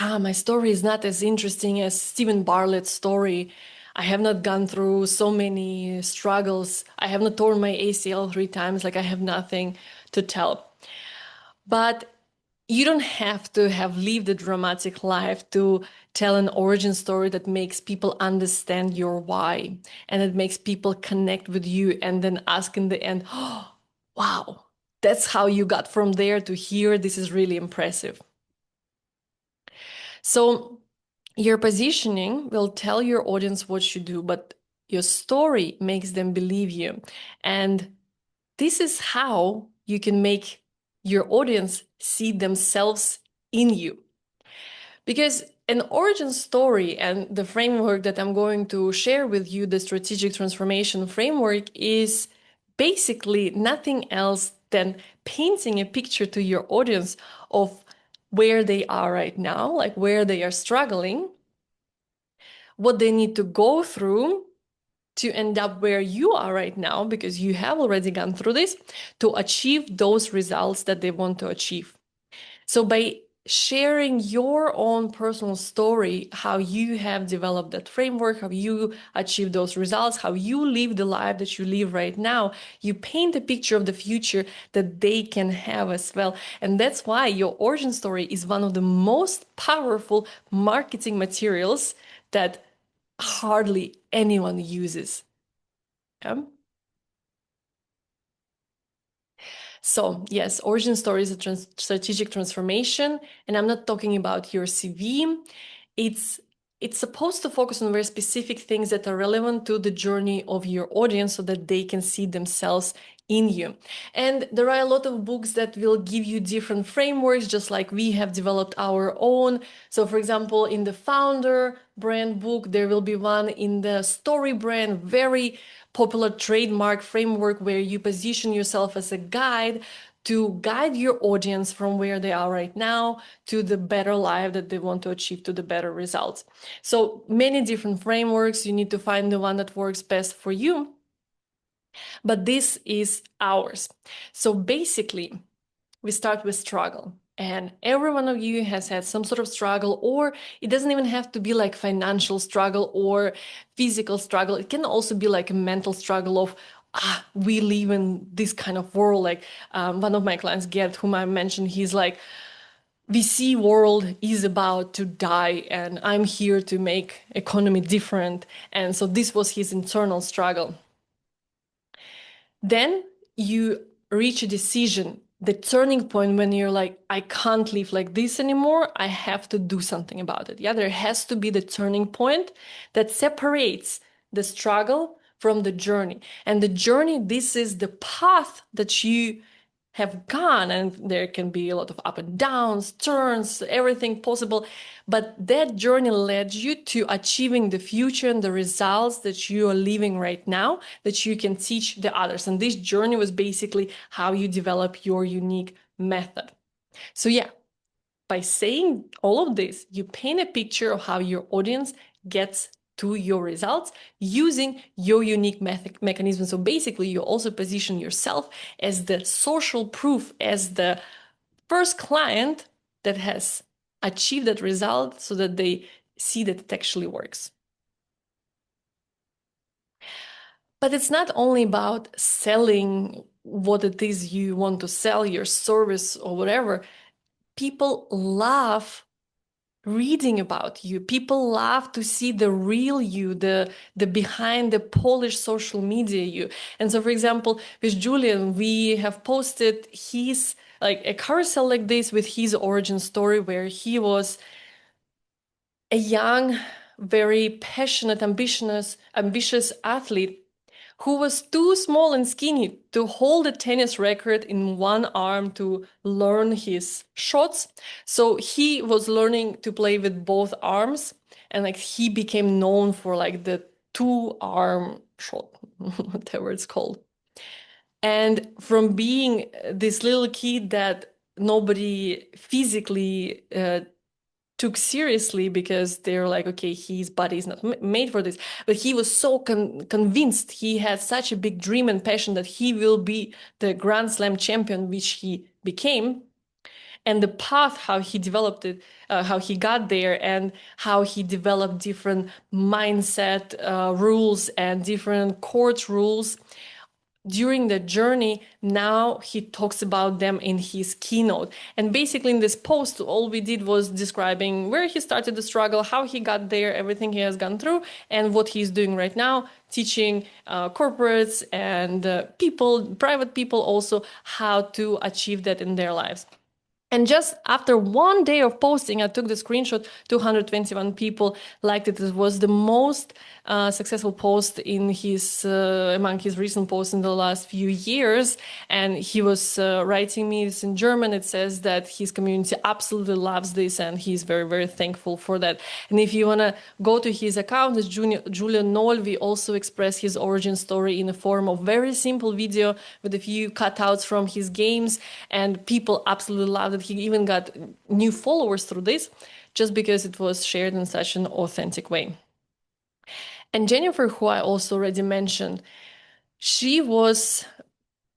my story is not as interesting as Stephen Bartlett's story. I have not gone through so many struggles. I have not torn my ACL 3 times, like I have nothing to tell. But you don't have to have lived a dramatic life to tell an origin story that makes people understand your why and it makes people connect with you and then ask in the end, oh, wow, that's how you got from there to here. This is really impressive. So your positioning will tell your audience what you do, but your story makes them believe you. And this is how you can make your audience see themselves in you. Because an origin story and the framework that I'm going to share with you, the strategic transformation framework, is basically nothing else than painting a picture to your audience of where they are right now, like where they are struggling, what they need to go through to end up where you are right now, because you have already gone through this, to achieve those results that they want to achieve. So by sharing your own personal story, how you have developed that framework, how you achieve those results, how you live the life that you live right now, you paint a picture of the future that they can have as well. And that's why your origin story is one of the most powerful marketing materials that hardly anyone uses. Yeah? So yes, origin story is a strategic transformation, and I'm not talking about your CV. It's it's supposed to focus on very specific things that are relevant to the journey of your audience so that they can see themselves in you. And there are a lot of books that will give you different frameworks, just like we have developed our own. So for example, in the founder brand book, there will be one in the story brand, very popular trademark framework where you position yourself as a guide to guide your audience from where they are right now to the better life that they want to achieve, to the better results. So many different frameworks. You need to find the one that works best for you. But this is ours. So basically, we start with struggle. And every one of you has had some sort of struggle, or it doesn't even have to be like financial struggle or physical struggle. It can also be like a mental struggle of, we live in this kind of world. Like one of my clients, Gert, whom I mentioned, he's like, VC world is about to die and I'm here to make economy different. And so this was his internal struggle. Then you reach a decision, the turning point when you're like, I can't live like this anymore. I have to do something about it. Yeah, there has to be the turning point that separates the struggle from the journey. And the journey, this is the path that you have gone, and there can be a lot of up and downs, turns, everything possible. But that journey led you to achieving the future and the results that you are living right now, that you can teach the others. And this journey was basically how you develop your unique method. So yeah, by saying all of this, you paint a picture of how your audience gets to your results using your unique mechanism. So basically, you also position yourself as the social proof, as the first client that has achieved that result so that they see that it actually works. But it's not only about selling what it is you want to sell, your service or whatever. People love reading about you. People love to see the real you, the behind the polished social media you. And so, for example, with Julian, we have posted his like a carousel like this with his origin story, where he was a young, very passionate, ambitious athlete who was too small and skinny to hold a tennis racket in one arm to learn his shots. So he was learning to play with both arms, and like he became known for like the two-arm shot, whatever it's called. And from being this little kid that nobody physically took seriously because they're like, okay, his body is not made for this. But he was so convinced, he had such a big dream and passion that he will be the Grand Slam champion, which he became. And the path, how he developed it, how he got there, and how he developed different mindset rules and different court rules during the journey. Now he talks about them in his keynote. And basically in this post, all we did was describing where he started the struggle, how he got there, everything he has gone through, and what he's doing right now, teaching corporates and people, private people also, how to achieve that in their lives. And just after one day of posting, I took the screenshot, 221 people liked it. It was the most successful post in his among his recent posts in the last few years. And he was writing me this in German. It says that his community absolutely loves this, and he's very, very thankful for that. And if you want to go to his account, it's Julian Noel. We also express his origin story in the form of very simple video with a few cutouts from his games, and people absolutely loved it. He even got new followers through this just because it was shared in such an authentic way. And Jennifer, who I also already mentioned, she was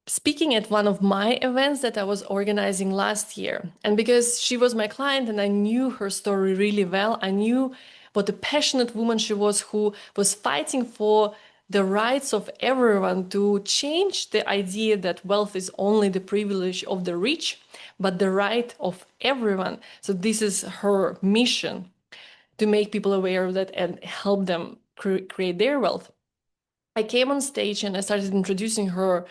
speaking at one of my events that I was organizing last year. And because she was my client and I knew her story really well, I knew what a passionate woman she was, who was fighting for the rights of everyone, to change the idea that wealth is only the privilege of the rich, but the right of everyone. So this is her mission, to make people aware of that and help them create their wealth. I came on stage and I started introducing her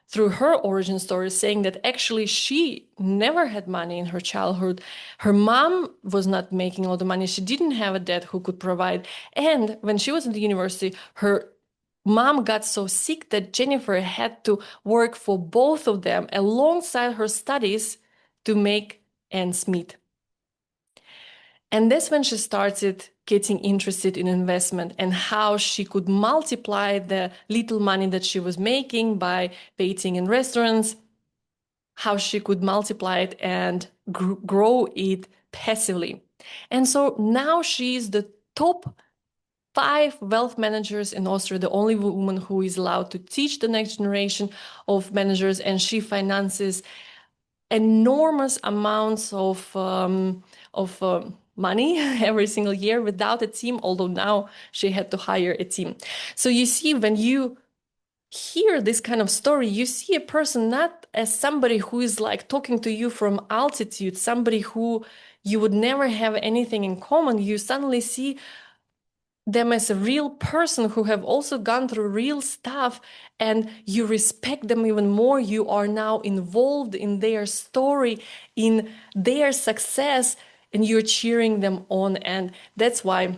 through her origin story, saying that actually she never had money in her childhood. Her mom was not making all the money. She didn't have a dad who could provide. And when she was in the university, her mom got so sick that Jennifer had to work for both of them alongside her studies to make ends meet. And that's when she started getting interested in investment and how she could multiply the little money that she was making by waiting in restaurants, how she could multiply it and grow it passively. And so now she's the top 5 wealth managers in Austria, the only woman who is allowed to teach the next generation of managers, and she finances enormous amounts of money every single year without a team, although now she had to hire a team. So you see, when you hear this kind of story, you see a person not as somebody who is like talking to you from altitude, somebody who you would never have anything in common. You suddenly see them as a real person who have also gone through real stuff, and you respect them even more. You are now involved in their story, in their success, and you're cheering them on. And that's why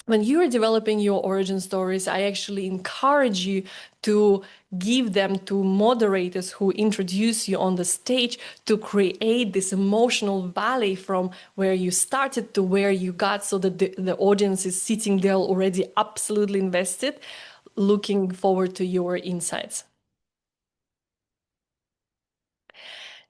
when you are developing your origin stories, I actually encourage you to give them to moderators who introduce you on the stage, to create this emotional valley from where you started to where you got, so that the audience is sitting there already absolutely invested, looking forward to your insights.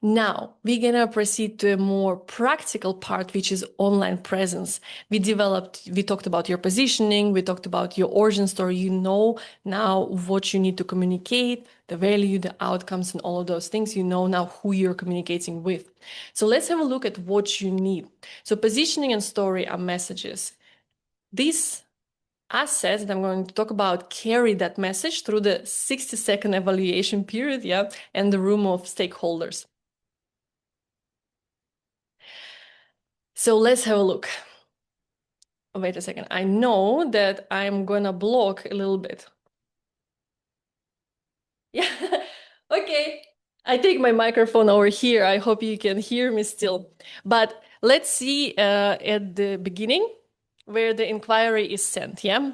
Now, we're gonna proceed to a more practical part, which is online presence. We talked about your positioning, we talked about your origin story. You know now what you need to communicate, the value, the outcomes, and all of those things. You know now who you're communicating with. So let's have a look at what you need. So positioning and story are messages. These assets that I'm going to talk about carry that message through the 60-second evaluation period, and the room of stakeholders. So let's have a look. Wait a second. I know that I'm gonna block a little bit. Yeah. Okay. I take my microphone over here. I hope you can hear me still. But let's see at the beginning where the inquiry is sent. Yeah.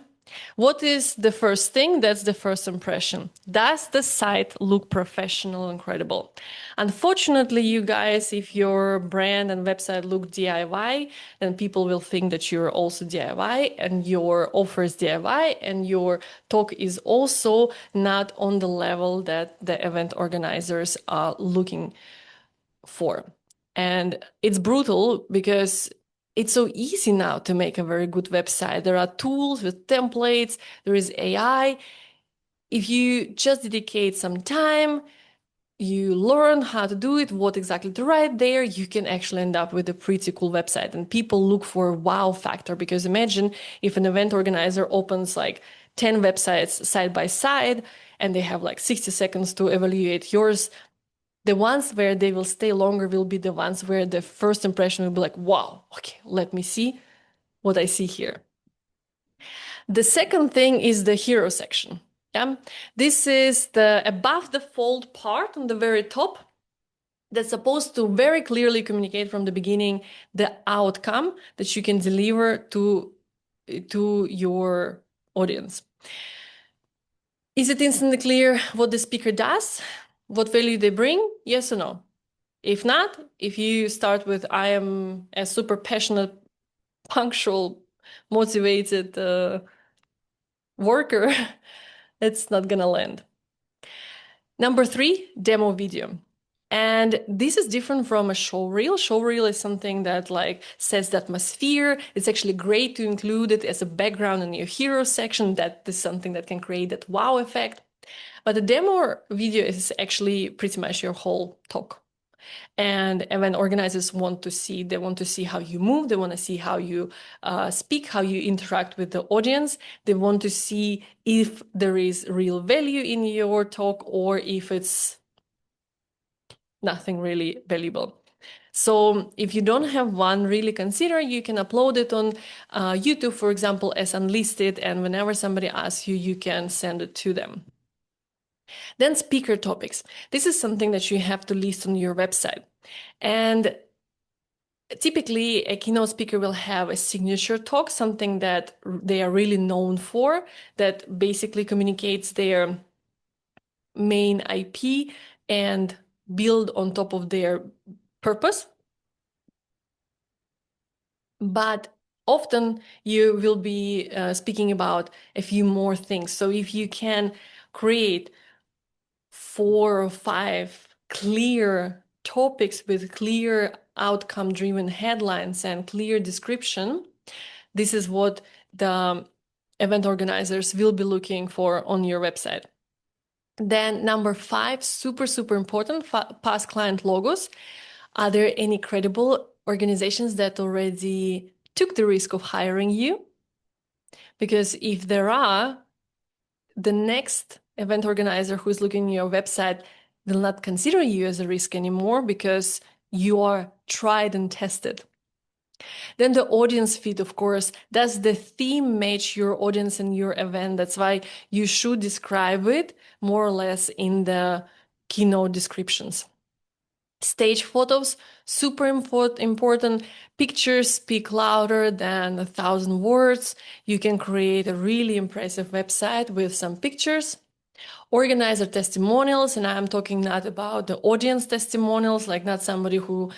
What is the first thing? That's the first impression. Does the site look professional and credible? Unfortunately, you guys, if your brand and website look DIY, then people will think that you're also DIY and your offer is DIY and your talk is also not on the level that the event organizers are looking for. And it's brutal because it's so easy now to make a very good website. There are tools with templates, there is AI. If you just dedicate some time, you learn how to do it, what exactly to write there, you can actually end up with a pretty cool website. And people look for a wow factor, because imagine if an event organizer opens like 10 websites side by side and they have like 60 seconds to evaluate yours. The ones where they will stay longer will be the ones where the first impression will be like, wow, okay, let me see what I see here. The second thing is the hero section. Yeah? This is the above the fold part on the very top that's supposed to very clearly communicate from the beginning the outcome that you can deliver to your audience. Is it instantly clear what the speaker does? What value they bring? Yes or no? If not, if you start with, I am a super passionate, punctual, motivated worker, it's not gonna land. Number 3, demo video. And this is different from a show reel. Show reel is something that like sets the atmosphere. It's actually great to include it as a background in your hero section. That is something that can create that wow effect. But the demo video is actually pretty much your whole talk. And event organizers want to see, they want to see how you move, they want to see how you speak, how you interact with the audience. They want to see if there is real value in your talk or if it's nothing really valuable. So if you don't have one, really consider you can upload it on YouTube, for example, as unlisted, and whenever somebody asks you, you can send it to them. Then speaker topics. This is something that you have to list on your website. And typically, a keynote speaker will have a signature talk, something that they are really known for, that basically communicates their main IP and build on top of their purpose. But often you will be speaking about a few more things. So if you can create 4 or 5 clear topics with clear outcome-driven headlines and clear description, this is what the event organizers will be looking for on your website. Then number 5, super, super important, past client logos. Are there any credible organizations that already took the risk of hiring you? Because if there are, the next event organizer who's looking at your website will not consider you as a risk anymore because you are tried and tested. Then the audience feed, of course, does the theme match your audience and your event? That's why you should describe it more or less in the keynote descriptions. Stage photos, super important. Pictures speak louder than 1,000 words. You can create a really impressive website with some pictures. Organizer testimonials, and I'm talking not about the audience testimonials, like not somebody who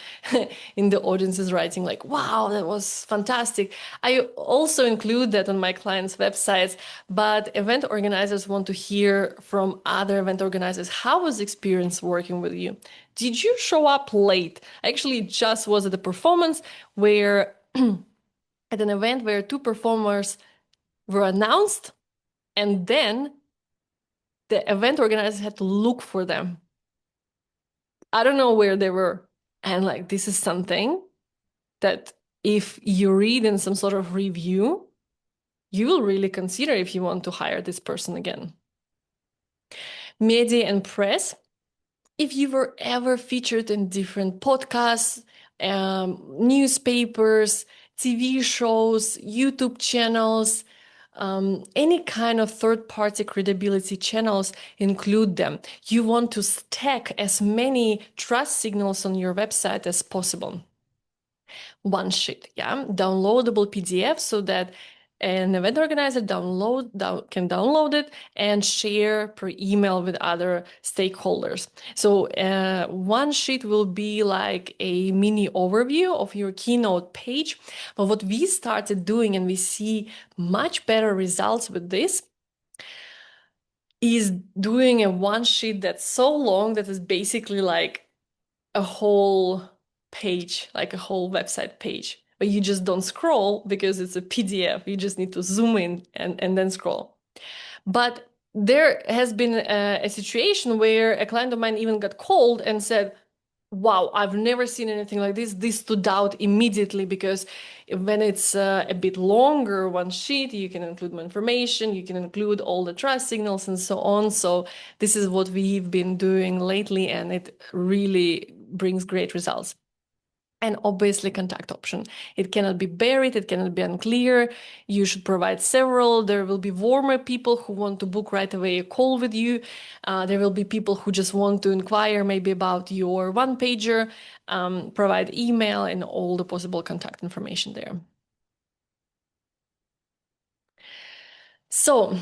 in the audience is writing like, wow, that was fantastic. I also include that on my clients' websites, but event organizers want to hear from other event organizers. How was the experience working with you? Did you show up late? I actually just was at a performance where at an event where 2 performers were announced, and then the event organizers had to look for them. I don't know where they were. And like, this is something that if you read in some sort of review, you will really consider if you want to hire this person again. Media and press. If you were ever featured in different podcasts, newspapers, TV shows, YouTube channels, any kind of third-party credibility channels, include them. You want to stack as many trust signals on your website as possible. One sheet, yeah, downloadable PDF so that an event organizer can download it and share per email with other stakeholders. So one sheet will be like a mini overview of your Keynote page. But what we started doing, and we see much better results with this, is doing a one sheet that's so long that is basically like a whole page, like a whole website page. But you just don't scroll because it's a PDF. You just need to zoom in and then scroll. But there has been a situation where a client of mine even got called and said, wow, I've never seen anything like this. This stood out immediately because when it's a bit longer, one sheet, you can include more information, you can include all the trust signals and so on. So this is what we've been doing lately, and it really brings great results. And obviously contact option. It cannot be buried, it cannot be unclear. You should provide several. There will be warmer people who want to book right away a call with you. There will be people who just want to inquire maybe about your one pager, provide email and all the possible contact information there. So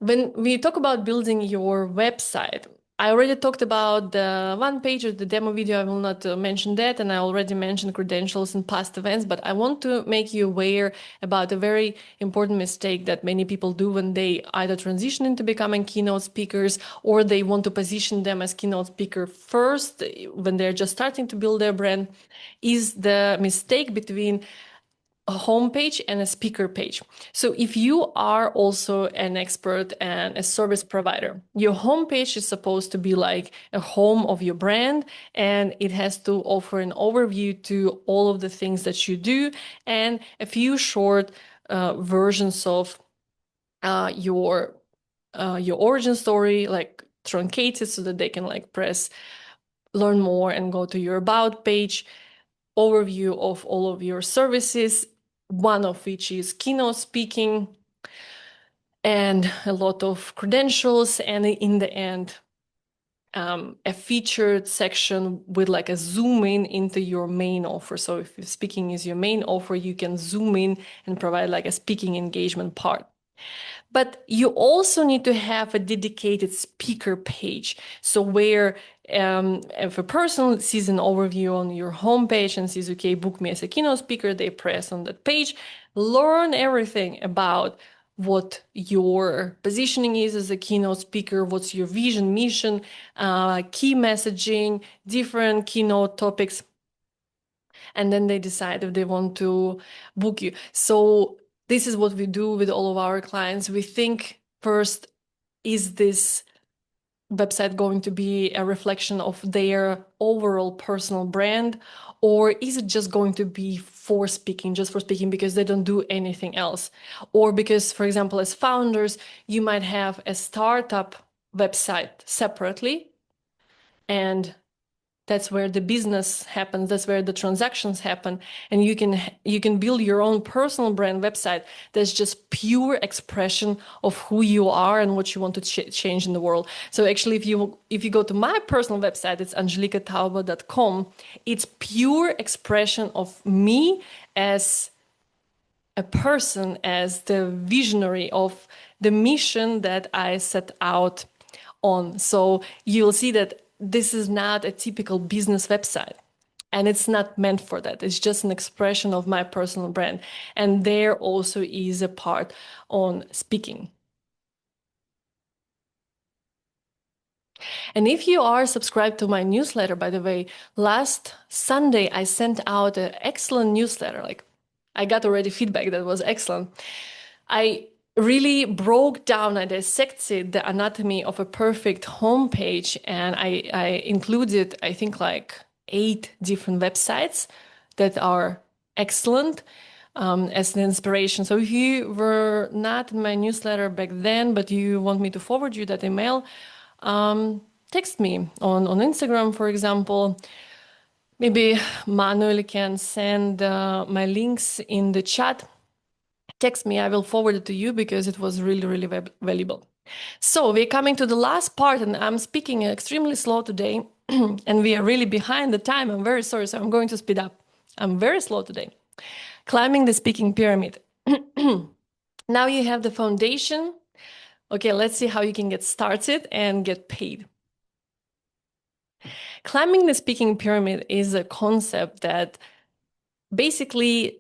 when we talk about building your website, I already talked about the one page or the demo video. I will not mention that. And I already mentioned credentials and past events, but I want to make you aware about a very important mistake that many people do when they either transition into becoming keynote speakers or they want to position them as keynote speaker first when they're just starting to build their brand, is the mistake between a homepage and a speaker page. So if you are also an expert and a service provider, your homepage is supposed to be like a home of your brand, and it has to offer an overview to all of the things that you do and a few short versions of your origin story, like truncated so that they can like press learn more and go to your about page, overview of all of your services, one of which is keynote speaking, and a lot of credentials, and in the end, a featured section with like a zoom in into your main offer. So if speaking is your main offer, you can zoom in and provide like a speaking engagement part. But you also need to have a dedicated speaker page. So where if a person sees an overview on your homepage and says, okay, book me as a keynote speaker, they press on that page, learn everything about what your positioning is as a keynote speaker, what's your vision, mission, key messaging, different keynote topics. And then they decide if they want to book you. So this is what we do with all of our clients. We think first, is this website going to be a reflection of their overall personal brand, or is it just going to be for speaking, just for speaking because they don't do anything else? Or because, for example, as founders, you might have a startup website separately, and that's where the business happens, that's where the transactions happen, and you can build your own personal brand website that's just pure expression of who you are and what you want to change in the world. So actually, if you go to my personal website, it's anzhelikatauber.com. It's pure expression of me as a person, as the visionary of the mission that I set out on. So you'll see that this is not a typical business website, and it's not meant for that. It's just an expression of my personal brand. And there also is a part on speaking. And if you are subscribed to my newsletter, by the way, last Sunday I sent out an excellent newsletter. Like, I got already feedback that was excellent. I really broke down and dissected the anatomy of a perfect homepage, and I included, I think, like 8 different websites that are excellent as an inspiration. So if you were not in my newsletter back then, but you want me to forward you that email, text me on Instagram, for example. Maybe Manuel can send my links in the chat. Text me, I will forward it to you because it was really, really valuable. So we're coming to the last part, and I'm speaking extremely slow today, and we are really behind the time. I'm very sorry, so I'm going to speed up. I'm very slow today. Climbing the speaking pyramid. Now you have the foundation. Okay, let's see how you can get started and get paid. Climbing the speaking pyramid is a concept that basically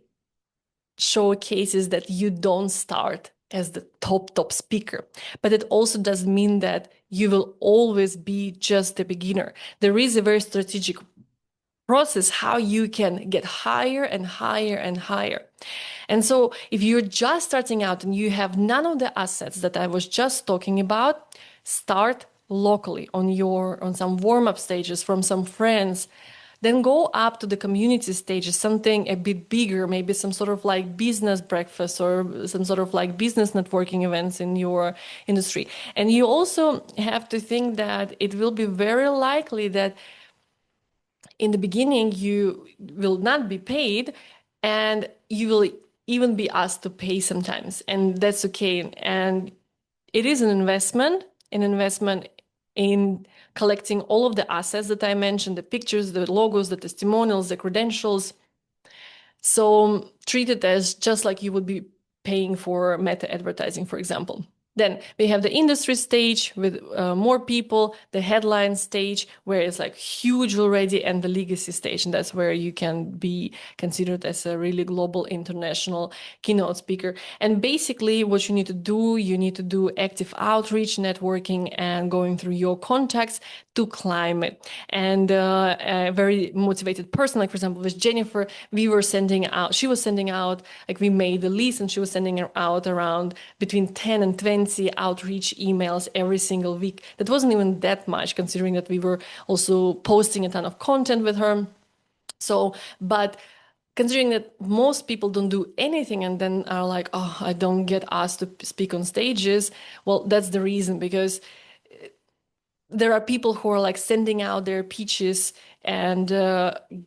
showcases that you don't start as the top speaker, but it also doesn't mean that you will always be just a beginner. There is a very strategic process how you can get higher and higher and higher. And so if you're just starting out and you have none of the assets that I was just talking about, start locally on some warm-up stages from some friends. Then go up to the community stages, something a bit bigger, maybe some sort of like business breakfast or some sort of like business networking events in your industry. And you also have to think that it will be very likely that in the beginning you will not be paid, and you will even be asked to pay sometimes, and that's okay. And it is an investment in collecting all of the assets that I mentioned, the pictures, the logos, the testimonials, the credentials. So treat it as just like you would be paying for meta advertising, for example. Then we have the industry stage with more people, the headline stage where it's like huge already, and the legacy stage. And that's where you can be considered as a really global international keynote speaker. And basically what you need to do active outreach, networking, and going through your contacts to climb it. And a very motivated person, like for example, with Jennifer, she was sending out, like we made the list and she was sending out around between 10 and 20 outreach emails every single week. That wasn't even that much considering that we were also posting a ton of content with her. So, but considering that most people don't do anything and then are like, oh, I don't get asked to speak on stages. Well, that's the reason, because there are people who are like sending out their pitches and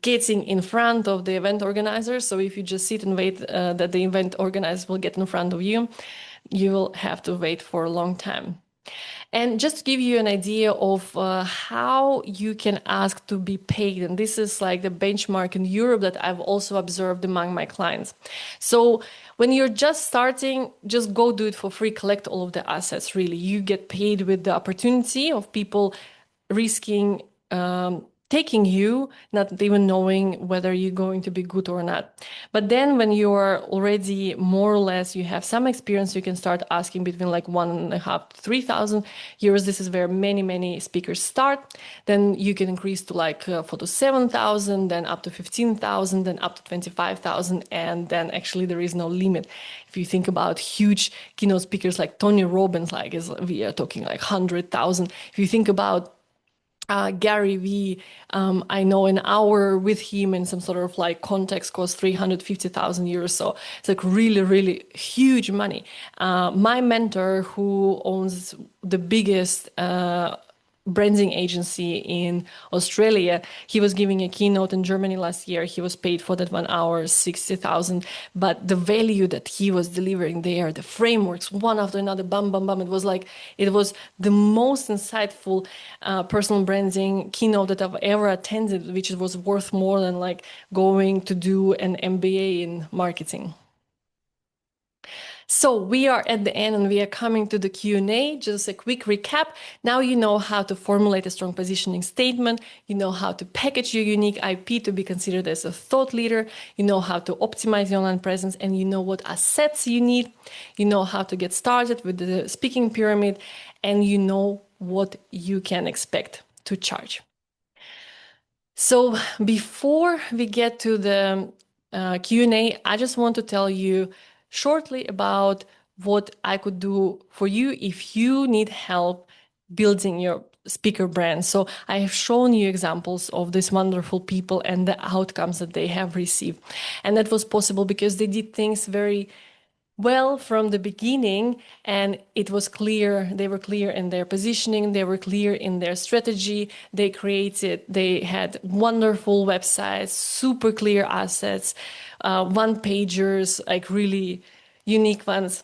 getting in front of the event organizers. So if you just sit and wait that the event organizer will get in front of you, you will have to wait for a long time. And just to give you an idea of how you can ask to be paid, and this is like the benchmark in Europe that I've also observed among my clients. So when you're just starting, just go do it for free, collect all of the assets, really. You get paid with the opportunity of people risking taking you, not even knowing whether you're going to be good or not. But then when you are already more or less, you have some experience, you can start asking between like 1.5 to 3,000 euros. This is where many speakers start. Then you can increase to like 4 to 7,000, then up to 15,000, then up to 25,000. And then actually there is no limit. If you think about huge keynote speakers like Tony Robbins, we are talking like 100,000. If you think about Gary Vee, I know an hour with him in some sort of like context costs 350,000 euros. So it's like really huge money. My mentor, who owns the biggest branding agency in Australia, he was giving a keynote in Germany last year. He was paid for that 1 hour, 60,000. But the value that he was delivering there, the frameworks, one after another, bam. It was the most insightful personal branding keynote that I've ever attended, which was worth more than like going to do an MBA in marketing. So we are at the end and we are coming to the Q&A. Just a quick recap. Now you know how to formulate a strong positioning statement. You know how to package your unique IP to be considered as a thought leader. You know how to optimize your online presence, and you know what assets you need. You know how to get started with the speaking pyramid, and you know what you can expect to charge. So before we get to the Q&A, I just want to tell you shortly about what I could do for you if you need help building your speaker brand. So I have shown you examples of these wonderful people and the outcomes that they have received. And that was possible because they did things very Well, from the beginning, and it was clear, they were clear in their positioning, they were clear in their strategy. They had wonderful websites, super clear assets, one pagers, like really unique ones,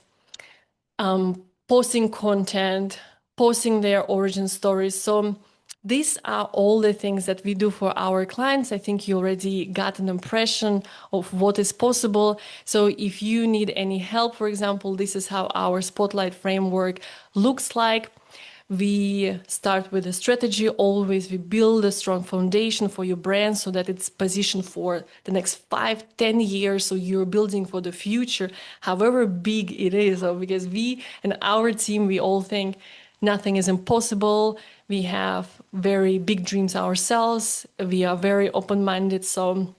posting content, posting their origin stories. So these are all the things that we do for our clients. I think you already got an impression of what is possible. So if you need any help, for example, this is how our Spotlight framework looks like. We start with a strategy. Always we build a strong foundation for your brand so that it's positioned for the next 5-10 years. So you're building for the future, however big it is. So because we and our team, we all think nothing is impossible. We have very big dreams ourselves. We are very open-minded. So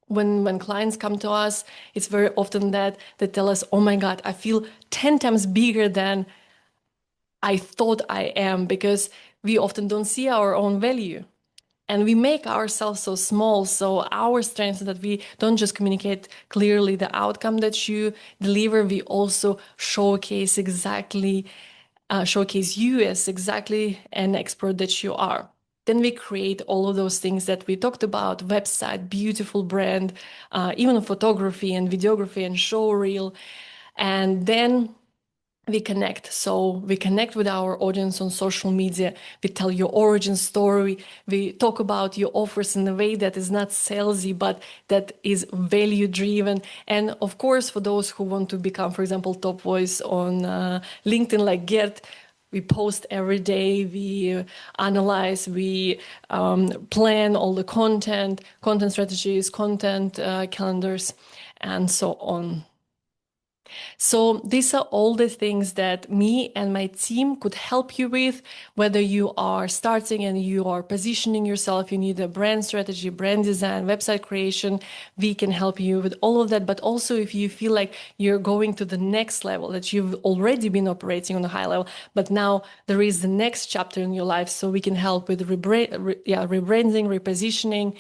when clients come to us, it's very often that they tell us, oh my God, I feel 10 times bigger than I thought I am, because we often don't see our own value. And we make ourselves so small. So our strength is that we don't just communicate clearly the outcome that you deliver, we also showcase you as exactly an expert that you are. Then we create all of those things that we talked about: website, beautiful brand, even photography and videography and show reel. And then we connect. So we connect with our audience on social media. We tell your origin story. We talk about your offers in a way that is not salesy, but that is value driven. And of course, for those who want to become, for example, top voice on LinkedIn, like Gert, we post every day, we analyze, we plan all the content strategies, content calendars, and so on. So these are all the things that me and my team could help you with, whether you are starting and you are positioning yourself, you need a brand strategy, brand design, website creation, we can help you with all of that. But also if you feel like you're going to the next level, that you've already been operating on a high level, but now there is the next chapter in your life, so we can help with rebranding, repositioning,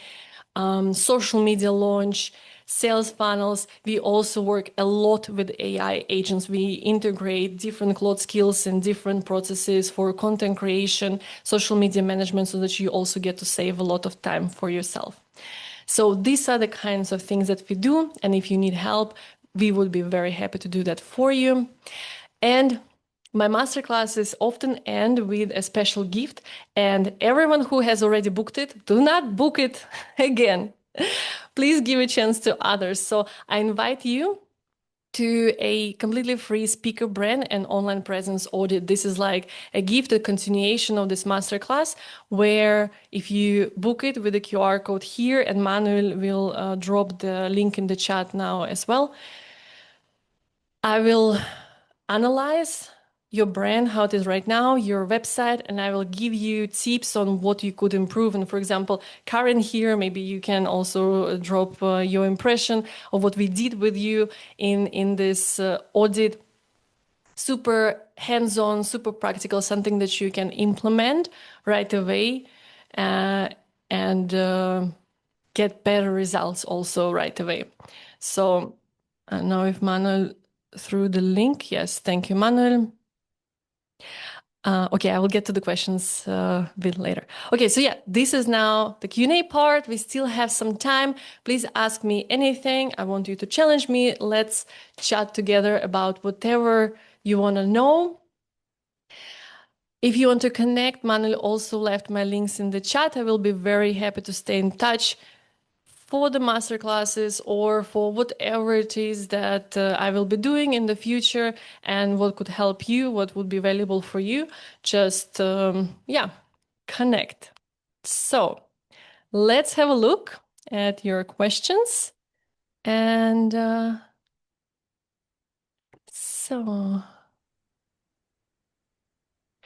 social media launch, sales funnels. We also work a lot with AI agents. We integrate different cloud skills and different processes for content creation, social media management, so that you also get to save a lot of time for yourself. So these are the kinds of things that we do. And if you need help, we would be very happy to do that for you. And my masterclasses often end with a special gift, and everyone who has already booked it, do not book it again. Please give a chance to others. So I invite you to a completely free speaker brand and online presence audit. This is like a gift, a continuation of this masterclass, where if you book it with the QR code here, and Manuel will drop the link in the chat now as well, I will analyze your brand, how it is right now, your website, and I will give you tips on what you could improve. And for example, Karen here, maybe you can also drop your impression of what we did with you in this audit. Super hands-on, super practical, something that you can implement right away and get better results also right away. So now if Manuel through the link, yes, thank you, Manuel. Okay, I will get to the questions a bit later. Okay, so yeah, this is now the Q&A part. We still have some time. Please ask me anything. I want you to challenge me. Let's chat together about whatever you want to know. If you want to connect, Manuel also left my links in the chat. I will be very happy to stay in touch for the masterclasses or for whatever it is that I will be doing in the future, and what could help you, what would be valuable for you. Just, connect. So let's have a look at your questions. And so...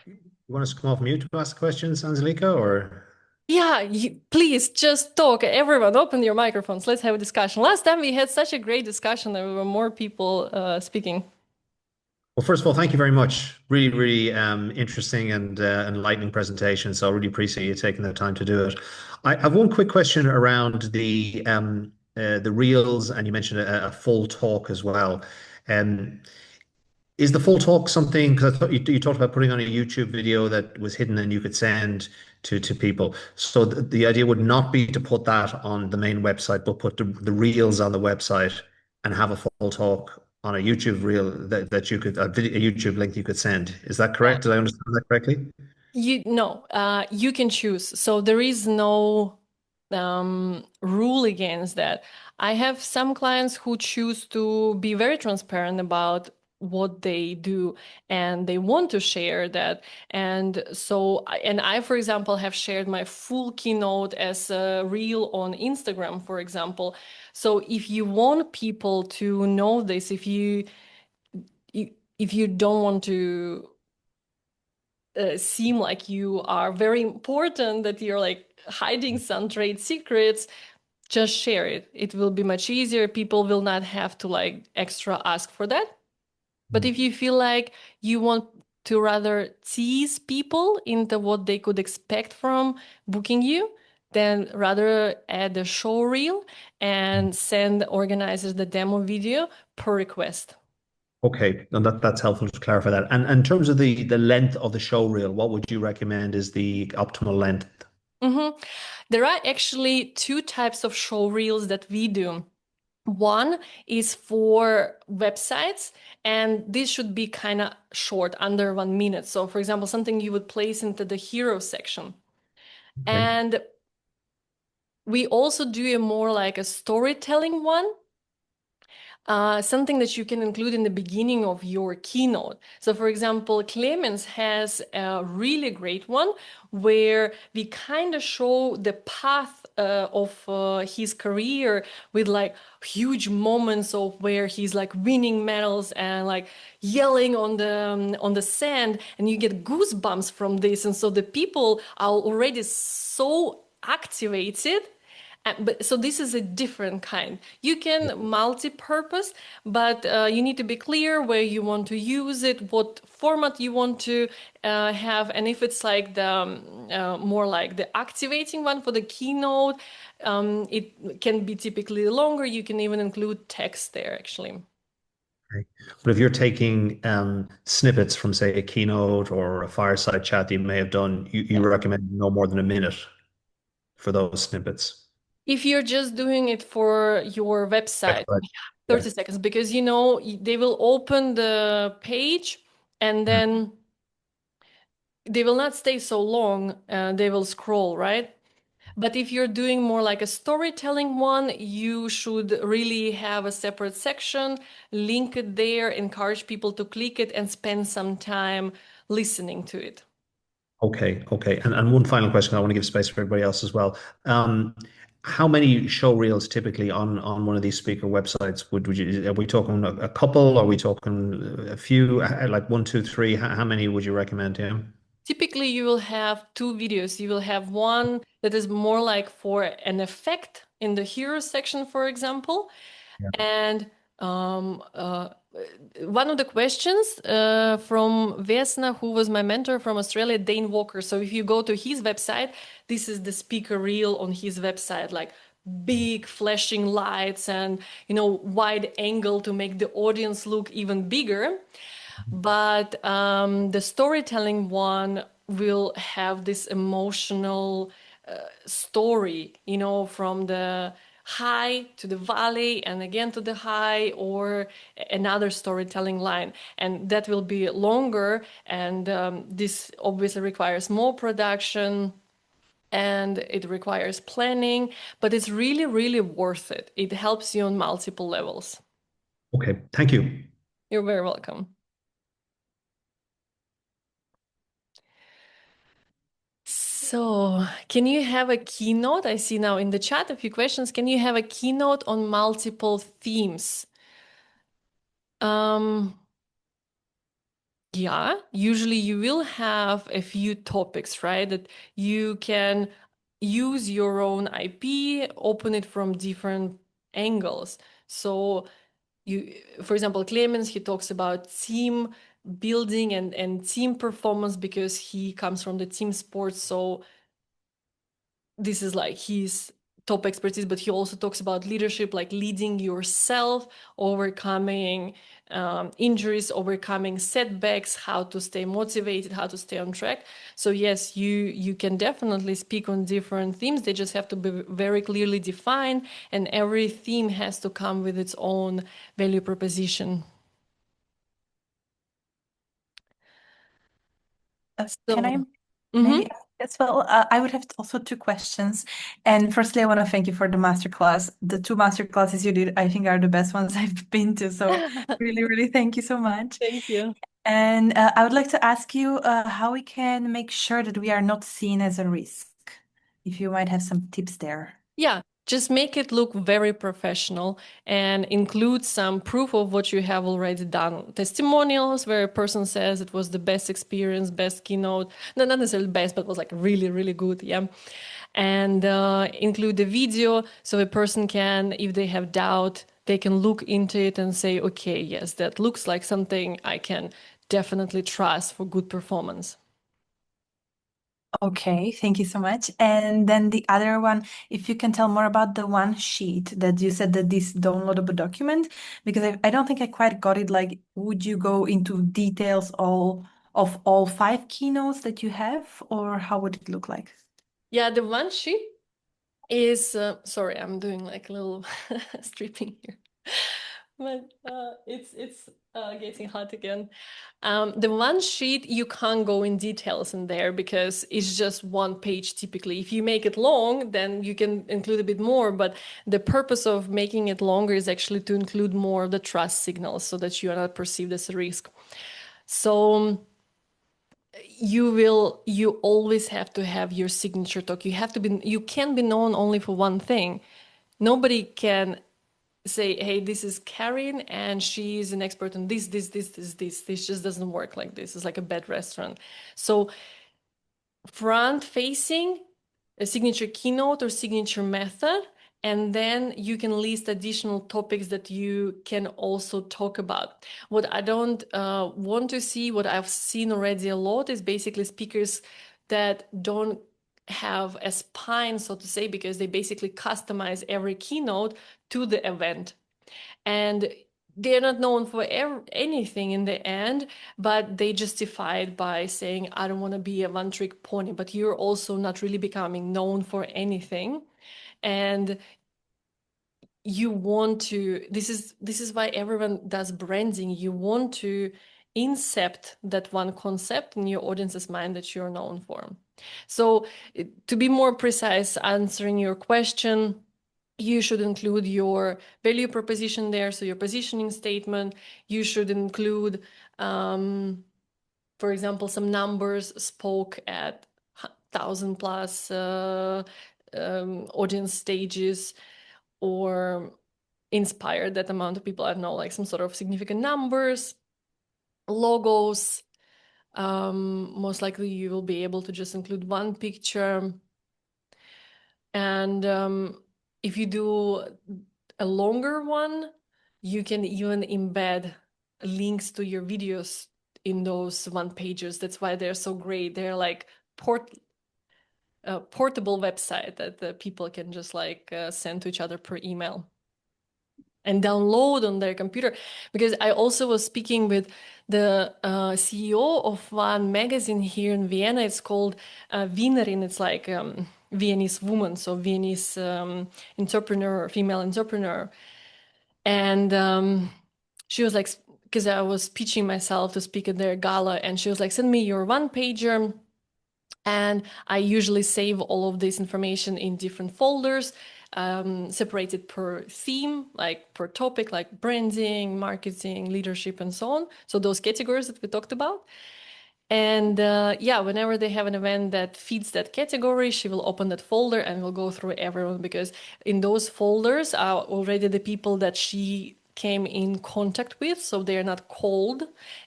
You want us to come off mute to ask questions, Anzhelika, or? Yeah, please just talk. Everyone, open your microphones. Let's have a discussion. Last time we had such a great discussion. There were more people speaking. Well, first of all, thank you very much. Really, really interesting and enlightening presentation. So I really appreciate you taking the time to do it. I have one quick question around the the reels, and you mentioned a full talk as well. Um, is the full talk something, because I thought you talked about putting on a YouTube video that was hidden and you could send to people. So the idea would not be to put that on the main website, but put the reels on the website and have a full talk on a YouTube reel that you could, a YouTube link you could send. Is that Yeah. correct? Did I understand that correctly? You no, you can choose. So there is no rule against that. I have some clients who choose to be very transparent about what they do and they want to share that. And so, and I, for example, have shared my full keynote as a reel on Instagram, for example. So if you want people to know this, if you don't want to seem like you are very important, that you're like hiding some trade secrets, just share it. It will be much easier. People will not have to like extra ask for that. But if you feel like you want to rather tease people into what they could expect from booking you, then rather add a show reel and send organizers the demo video per request. Okay, and that's helpful to clarify that. And in terms of the length of the show reel, what would you recommend is the optimal length? Mhm. There are actually two types of show reels that we do. One is for websites, and this should be kind of short, under 1 minute. So, for example, something you would place into the hero section. Okay. And we also do a more like a storytelling one, something that you can include in the beginning of your keynote. So, for example, Clemens has a really great one where we kind of show the path of his career with like huge moments of where he's like winning medals and like yelling on the sand, and you get goosebumps from this. And so the people are already so activated, but so this is a different kind. You can multi-purpose, but you need to be clear where you want to use it, what format you want to have, and if it's like the more like the activating one for the keynote, it can be typically longer. You can even include text there, actually. Okay. But if you're taking snippets from, say, a keynote or a fireside chat that you may have done, you Yeah. recommend no more than a minute for those snippets. If you're just doing it for your website, Website. Yeah. 30 seconds, because you know they will open the page and Mm. then they will not stay so long, they will scroll, right? But if you're doing more like a storytelling one, you should really have a separate section, link it there, encourage people to click it and spend some time listening to it. Okay, okay. And one final question, I want to give space for everybody else as well. How many show reels typically on one of these speaker websites would you, are we talking a couple? Are we talking a few, like one, two, three? How many would you recommend to him? Typically, you will have two videos. You will have one that is more like for an effect in the hero section, for example. Yeah. And one of the questions from Vesna, who was my mentor from Australia, Dane Walker. So if you go to his website, this is the speaker reel on his website, like big flashing lights and wide angle to make the audience look even bigger. But the storytelling one will have this emotional story, from the high to the valley and again to the high, or another storytelling line. And that will be longer. And this obviously requires more production and it requires planning, but it's really, really worth it. It helps you on multiple levels. Okay, thank you. You're very welcome. So, can you have a keynote? I see now in the chat a few questions. Can you have a keynote on multiple themes? Um, yeah, usually you will have a few topics, right? That you can use your own IP, open it from different angles. So, for example, Clemens, he talks about team building and team performance because he comes from the team sports. So, this is like his top expertise, but he also talks about leadership, like leading yourself, overcoming injuries, overcoming setbacks, how to stay motivated, how to stay on track. So yes, you can definitely speak on different themes. They just have to be very clearly defined, and every theme has to come with its own value proposition. Can I So, maybe mhm. ask as well? I would have also two questions. And firstly, I want to thank you for the masterclass. The two masterclasses you did, I think, are the best ones I've been to. So really, really thank you so much. Thank you. And I would like to ask you how we can make sure that we are not seen as a risk. If you might have some tips there. Yeah, just make it look very professional and include some proof of what you have already done. Testimonials where a person says it was the best experience, best keynote. No, not necessarily best, but was like really, really good. Yeah. And include the video so a person can, if they have doubt, they can look into it and say, okay, yes, that looks like something I can definitely trust for good performance. Okay, thank you so much. And then the other one, if you can tell more about the one sheet that you said that this downloadable document, because I don't think I quite got it. Like, would you go into details all five keynotes that you have, or how would it look like? Yeah, the one sheet is, sorry, I'm doing like a little stripping here. But it's getting hot again. The one sheet, you can't go in details in there because it's just one page typically. If you make it long, then you can include a bit more, but the purpose of making it longer is actually to include more of the trust signals so that you are not perceived as a risk. So you always have to have your signature talk. You can't be known only for one thing. Nobody can say, hey, this is Karen and she's an expert on this. This just doesn't work like this. It's like a bad restaurant. So front facing, a signature keynote or signature method, and then you can list additional topics that you can also talk about. What I don't want to see, what I've seen already a lot, is basically speakers that don't have a spine, so to say, because they basically customize every keynote to the event. And they're not known for anything in the end, but they justify it by saying, I don't want to be a one-trick pony, but you're also not really becoming known for anything. And you want to, this is why everyone does branding. You want to incept that one concept in your audience's mind that you're known for. So to be more precise, answering your question, you should include your value proposition there, so your positioning statement. You should include, for example, some numbers spoke at 1,000 plus audience stages, or inspired that amount of people. I don't know, like some sort of significant numbers, logos. Most likely you will be able to just include one picture. And if you do a longer one, you can even embed links to your videos in those one pages. That's why they're so great. They're like portable website that the people can just like send to each other per email and download on their computer. Because I also was speaking with the CEO of one magazine here in Vienna. It's called Wienerin. It's like Viennese woman, so Viennese entrepreneur, female entrepreneur. And she was like, because I was pitching myself to speak at their gala, and she was like, send me your one pager. And I usually save all of this information in different folders, separated per theme, like per topic, like branding, marketing, leadership, and so on. So those categories that we talked about. And yeah, whenever they have an event that fits that category, she will open that folder and will go through everyone, because in those folders are already the people that she came in contact with, so they're not cold.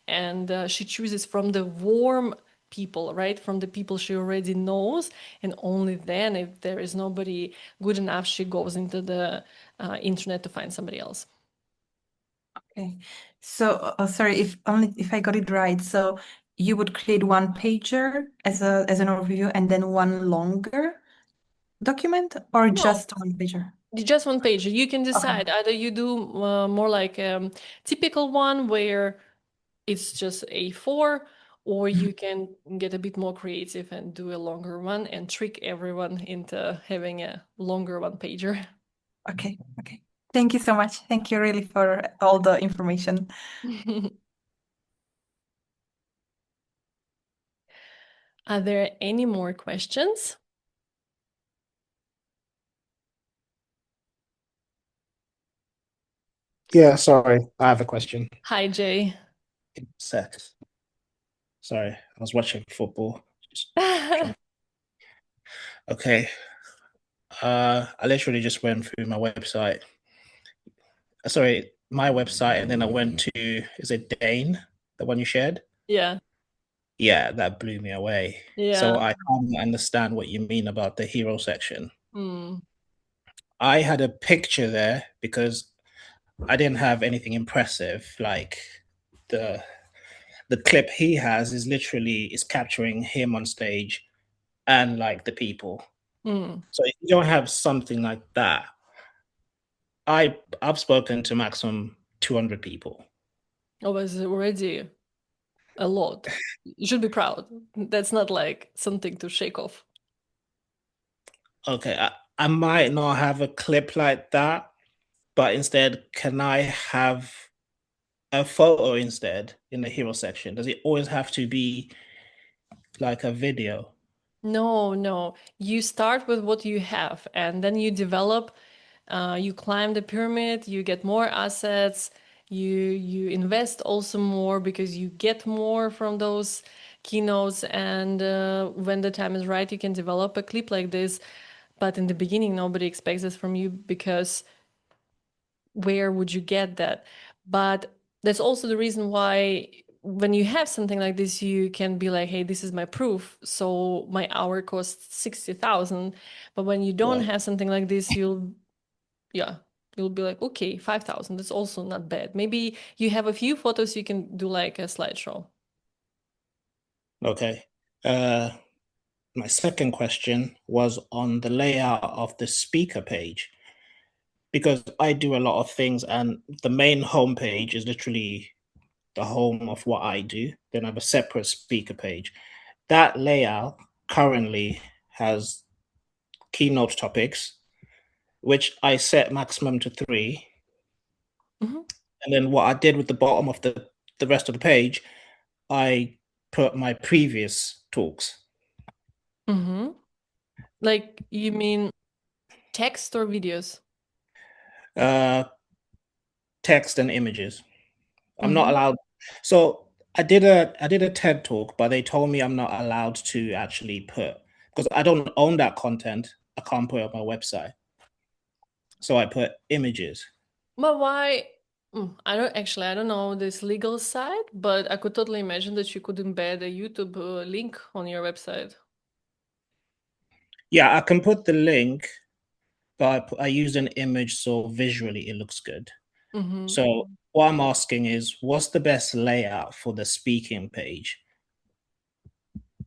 And she chooses from the warm people, right? From the people she already knows. And only then, if there is nobody good enough, she goes into the internet to find somebody else. Okay. So, sorry, if I got it right. So you would create one pager as an overview and then one longer. document or No, just one pager? just one page. You can Okay. decide either you do more like typical one where it's just A4, or you can get a bit more creative and do a longer one and trick everyone into having a longer one pager. Okay. Okay. Thank you so much. Thank you really for all the information. Are there any more questions? Yeah, sorry. I have a question. Hi, Jay. Sec. Sorry, I was watching football. Okay. I literally just went through my website. Sorry, my website, and then I went to, is it Dane, the one you shared? Yeah, Yeah, that blew me away. yeah. So I can't understand what you mean about the hero section. Hmm. I had a picture there because I didn't have anything impressive. Like the the clip he has is literally is capturing him on stage and like the people. Hmm. So if you don't have something like that, I've spoken to maximum 200 people. Oh, was already a lot. You should be proud. That's not like something to shake off. Okay, I might not have a clip like that, but instead, can I have a photo instead in the hero section? Does it always have to be like a video? No, no. You start with what you have and then you develop, you climb the pyramid, you get more assets, you invest also more because you get more from those keynotes, and when the time is right, you can develop a clip like this. But in the beginning, nobody expects this from you because where would you get that? But that's also the reason why when you have something like this, you can be like, hey, this is my proof. So my hour costs 60,000. But when you don't Right. have something like this, yeah, you'll be like, okay, 5,000. That's also not bad. Maybe you have a few photos, you can do like a slideshow. Okay. My second question was on the layout of the speaker page, because I do a lot of things, and the main homepage is literally the home of what I do. Then I have a separate speaker page. That layout currently has keynote topics, which I set maximum to 3. Mhm. And then what I did with the bottom of the rest of the page, I put my previous talks. Mm-hmm. Like, you mean text or videos? Uh, Text and images. I'm not Mm-hmm. allowed. So I did a TED talk, but they told me I'm not allowed to actually put, because I don't own that content. I can't put it on my website. So I put images. But why? I don't know this legal side, but I could totally imagine that you could embed a YouTube link on your website. Yeah, I can put the link, but I used an image so visually it looks good. Mm-hmm. So what I'm asking is, what's the best layout for the speaking page?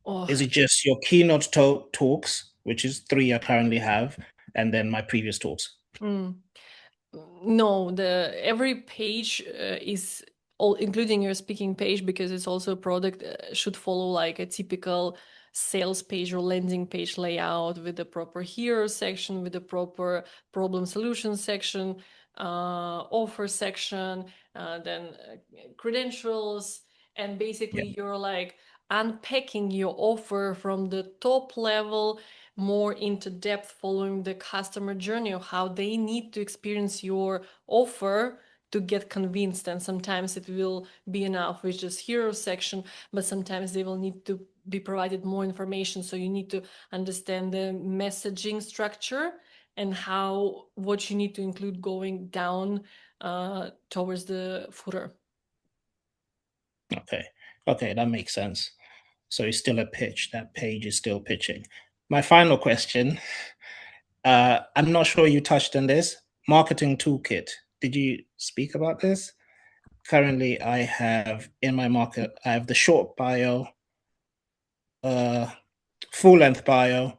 Oh, Is it just your keynote talks, which is 3 I currently have, and then my previous talks? mm. No, the every page is all, including your speaking page, because it's also a product, should follow like a typical sales page or landing page layout with the proper hero section, with the proper problem solution section, offer section, then credentials, and Yeah. basically you're like unpacking your offer from the top level more into depth, following the customer journey of how they need to experience your offer to get convinced. And sometimes it will be enough with just hero section, but sometimes they will need to be provided more information. So you need to understand the messaging structure and how what you need to include going down towards the footer. Okay. Okay, that makes sense. So it's still a pitch. That page is still pitching. My final question. I'm not sure you touched on this. Marketing toolkit. Did you speak about this? Currently, I have in my market, I have the short bio, uh, full length bio,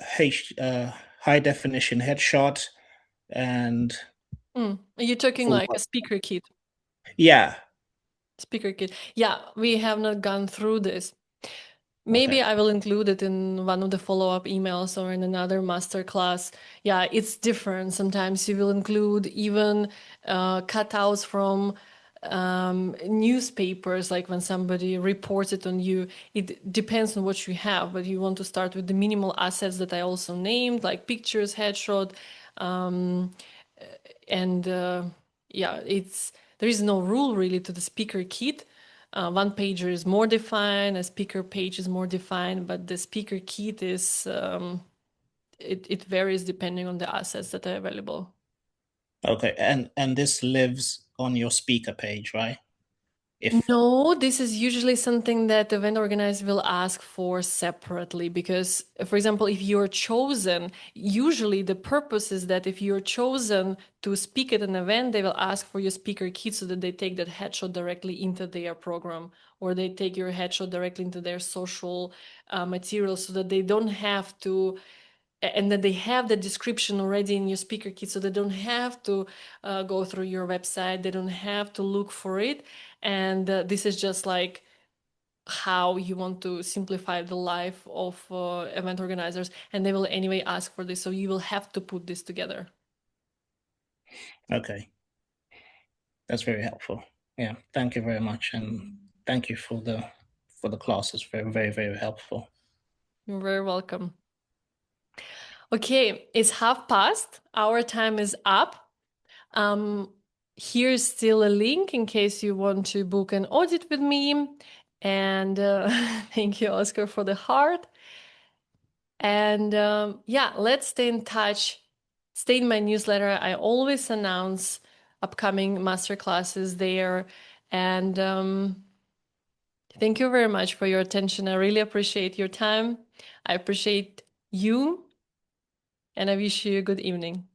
high definition headshot and You're talking full. like a speaker kit. Yeah. Speaker kit. Yeah, we have not gone through this. Maybe Okay. I will include it in one of the follow-up emails or in another masterclass. Yeah, it's different. Sometimes you will include even cutouts from newspapers, like when somebody reports it on you. It depends on what you have, but you want to start with the minimal assets that I also named, like pictures, headshot, and yeah, there is no rule really to the speaker kit. One pager is more defined, a speaker page is more defined, but the speaker kit is it varies depending on the assets that are available. Okay, and this lives on your speaker page, right? No, this is usually something that the event organizer will ask for separately because, for example, if you're chosen, usually the purpose is that if you're chosen to speak at an event, they will ask for your speaker kit so that they take that headshot directly into their program, or they take your headshot directly into their social material so that they don't have to, and that they have the description already in your speaker kit so they don't have to go through your website, they don't have to look for it. And this is just like how you want to simplify the life of event organizers, and they will anyway ask for this, so you will have to put this together. Okay, that's very helpful. Yeah, thank you very much, and thank you for the class. It's very, very, very helpful. You're very welcome. Okay, it's past. Our time is up. Here's still a link in case you want to book an audit with me. And thank you, Oscar, for the heart. And yeah, let's stay in touch. Stay in my newsletter. I always announce upcoming masterclasses there. And thank you very much for your attention. I really appreciate your time. I appreciate you. And I wish you a good evening.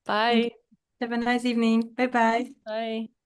Bye. Have a nice evening. Bye bye. Bye.